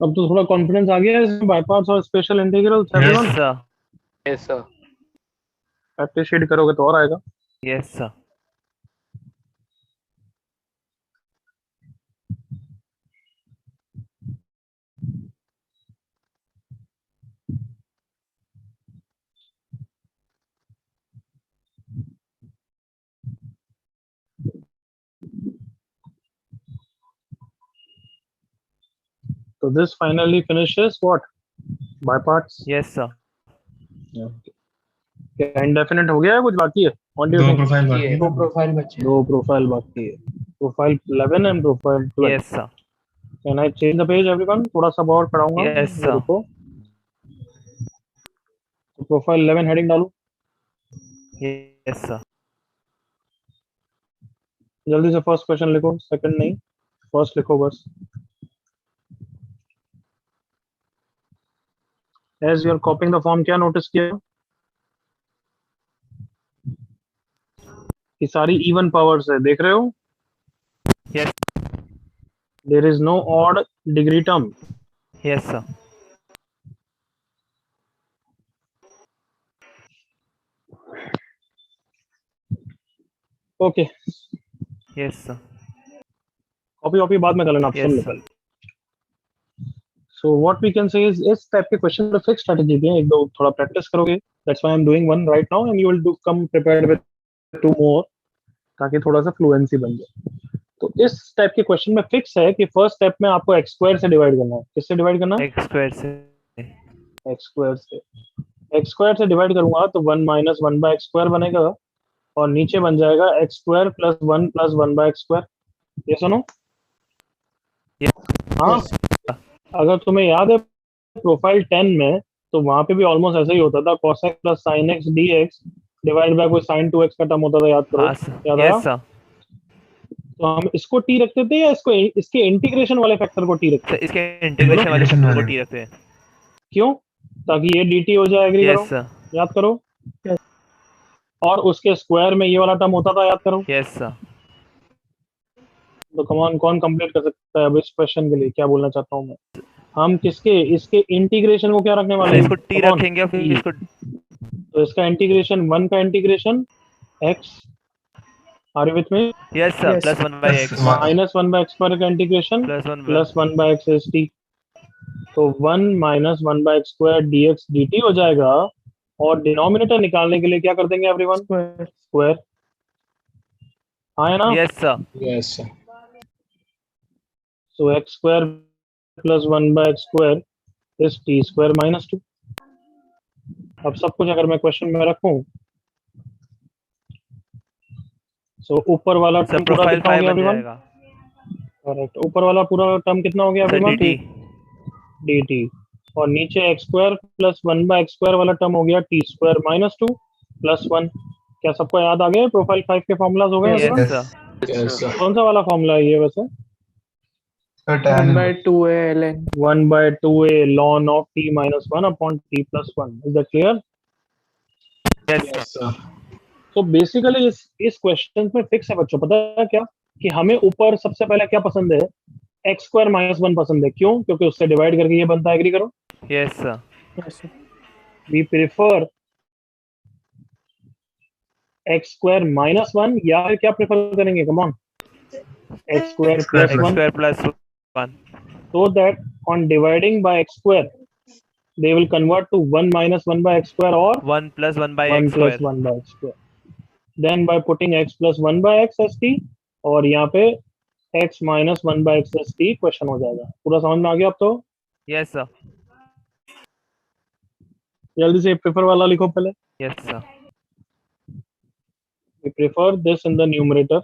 अब तो थोड़ा कॉन्फिडेंस आ गया है इसमें, बाय पार्ट्स और special integrals everyone. Yes sir. Yes, sir. Appreciate करोगे तो और आएगा। Yes sir. So this finally finishes what? By parts. Yes sir. क्या indefinite हो गया है, कुछ बाकी है? What do you दो think? प्रोफाइल बाकी है। दो प्रोफाइल बचे हैं। दो प्रोफाइल बाकी है। Profile 11 and profile 12. Yes sir. Can I change the page everyone? थोड़ा सा और पढ़ाऊंगा। Yes, sir. रुको। तो प्रोफाइल 11 हेडिंग डालू। Yes sir. जल्दी से फर्स्ट क्वेश्चन लिखो, सेकंड नहीं, फर्स्ट लिखो बस। As you are copying the form, क्या नोटिस किया कि सारी इवन पावर्स है, देख रहे हो? Yes. There is no odd degree term. Yes sir. Okay. Yes sir. Copy copy बाद में कर लेना, आप सुन लो यस सर। पहले। So what we can say is इस टाइप के क्वेश्चन पे फिक्स स्ट्रेटजी भी है, एक दो थोड़ा प्रैक्टिस करोगे। That's why I'm doing one right now and you will do come prepared with 2 more ताकि थोड़ा सा फ्लुएंसी बन जाए। तो इस टाइप के क्वेश्चन में फिक्स है कि फर्स्ट स्टेप में आपको x² से डिवाइड करना है। किससे डिवाइड करना है? x² से। x² से। x² से डिवाइड करूंगा तो 1 - 1/x² बनेगा और नीचे बन जाएगा x² + 1 + 1/x²। ये सुनो। Yes. हाँ, अगर तुम्हें याद है प्रोफाइल 10 में, तो वहां पे भी ऑलमोस्ट ऐसा ही होता था, cos x plus sin x dx divide by कोई sin 2x का टर्म होता था, याद करो। हाँ सर, याद आया? Yes sir. तो हम इसको टी रखते थे या इसको, इसके इंटीग्रेशन वाले फैक्टर को टी रखते सर थे? इसके इंटीग्रेशन वाले Integration फैक्टर को वाले। टी रखते हैं। क्यों? ताकि ये dt हो जाए, एग्री करो, यस सर, याद करो। और उसके स्क्वायर में ये वाला टर्म होता था, याद करो। Yes sir. तो कमान कौन कंप्लीट कर सकता है अब इस क्वेश्चन के लिए, क्या बोलना चाहता हूँ मैं? हम किसके, इसके इंटीग्रेशन को क्या रखने सर वाले हैं? इसको टी तो कौन? रखेंगे और फिर T। इसको तो इसका इंटीग्रेशन 1 का integration x, are you with में? Yes sir Yes. Plus 1 by Plus X one. Minus 1 by x square का integration plus 1 plus 1 by X S T. तो 1 minus 1 by x square D X D T हो जाएगा। और denominator निकालने के लिए क्या कर देंगे एवरीवन? Square. स्क्वायर। हाँ है ना? Yes sir. Yes, sir. So x square plus 1 by x square is t square minus 2। अब सब कुछ अगर मैं क्वेश्चन में रखूं, सो ऊपर वाला सर टर्म पूरा प्रोफाइल कितना हो 5 गया बन एवरीवन? जाएगा। करेक्ट। ऊपर वाला पूरा टर्म कितना हो गया sir everyone? D d t. और नीचे x square plus 1 by x square वाला टर्म हो गया टी स्क्वायर माइनस 2 प्लस 1। क्या सबको याद आ गया? प्रोफाइल 5 के फॉर्मूलाज हो गए yes everyone? Sir. Yes, sir. कौन सा वाला फॉर्मूला है ये वैसे? Sir, 1 tan by 2a ln. 1 by 2a ln of t minus 1 upon t plus 1। Is that clear? Yes Yes, sir. sir. तो बेसिकली इस क्वेश्चन में फिक्स है बच्चों, पता है क्या? कि हमें ऊपर सबसे पहले क्या पसंद है? एक्स स्क्वायर माइनस 1 पसंद है। क्यों? क्योंकि उससे डिवाइड करके ये बनता है, एग्री करो। Yes sir. Yes, sir. We prefer x square minus 1, या फिर क्या प्रेफर करेंगे? Come on, x square square plus x 1, square plus 1। so that on dividing by x square they will convert to 1 minus 1 by x square or 1 plus 1 by 1 x plus square. 1 by x square। then by putting x plus 1 by x as t, और यहाँ पे x minus 1 by x as t question हो जाएगा। पूरा समझ में आ गया अब तो? Yes sir. जल्दी से प्रेफर वाला लिखो पहले। Yes sir. we prefer this in the numerator।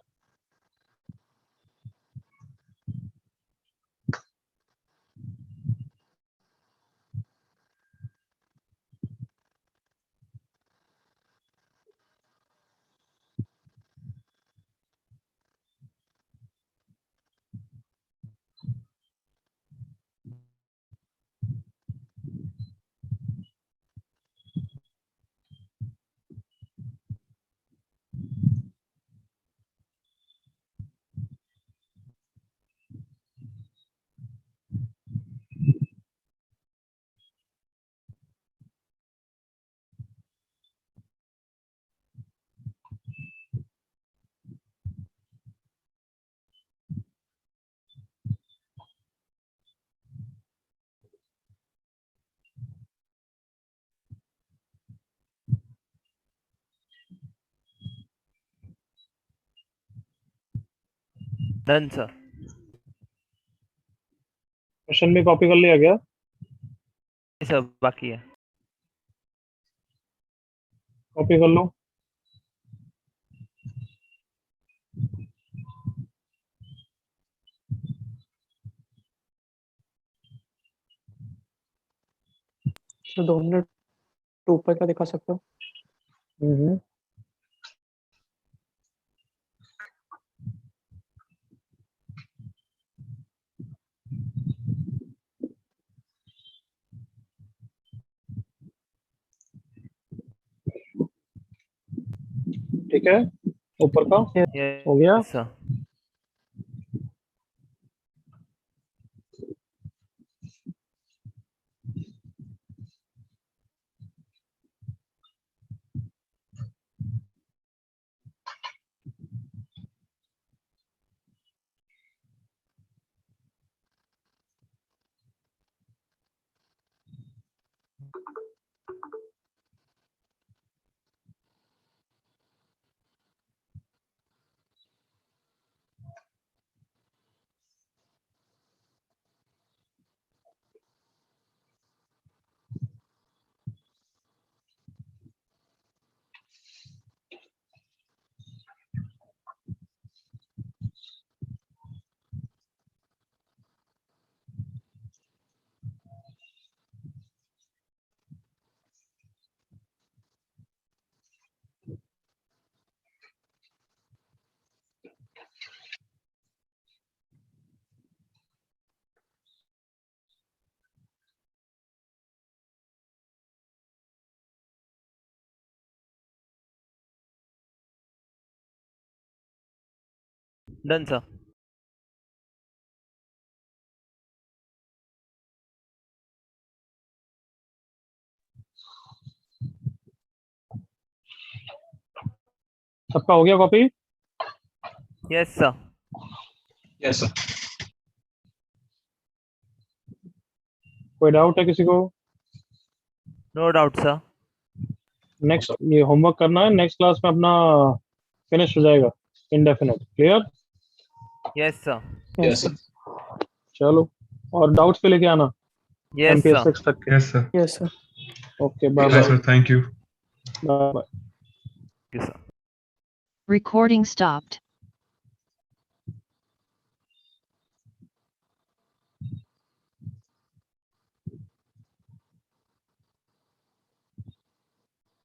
Done sir. Question भी कॉपी कर लिया गया? ये सब बाकी है। कॉपी कर लो। तो 2 मिनट ऊपर का दिखा सकते हो? हम्म। ठीक है, ऊपर का हो गया। Yes sir. Done, sir. सबका हो गया copy? Yes, sir. Yes, sir. कोई डाउट है किसी को? No doubt, sir. नेक्स्ट ये होमवर्क करना है, नेक्स्ट क्लास में अपना फिनिश हो जाएगा indefinite. Clear? Yes, sir. Yes, sir. चलो, और डाउट्स पे लेके आना Yes, MPS sir. 6 तक के। Yes, sir. Yes sir. Okay, bye Yes, bye sir. Thank you. Bye. Yes, sir. Recording stopped.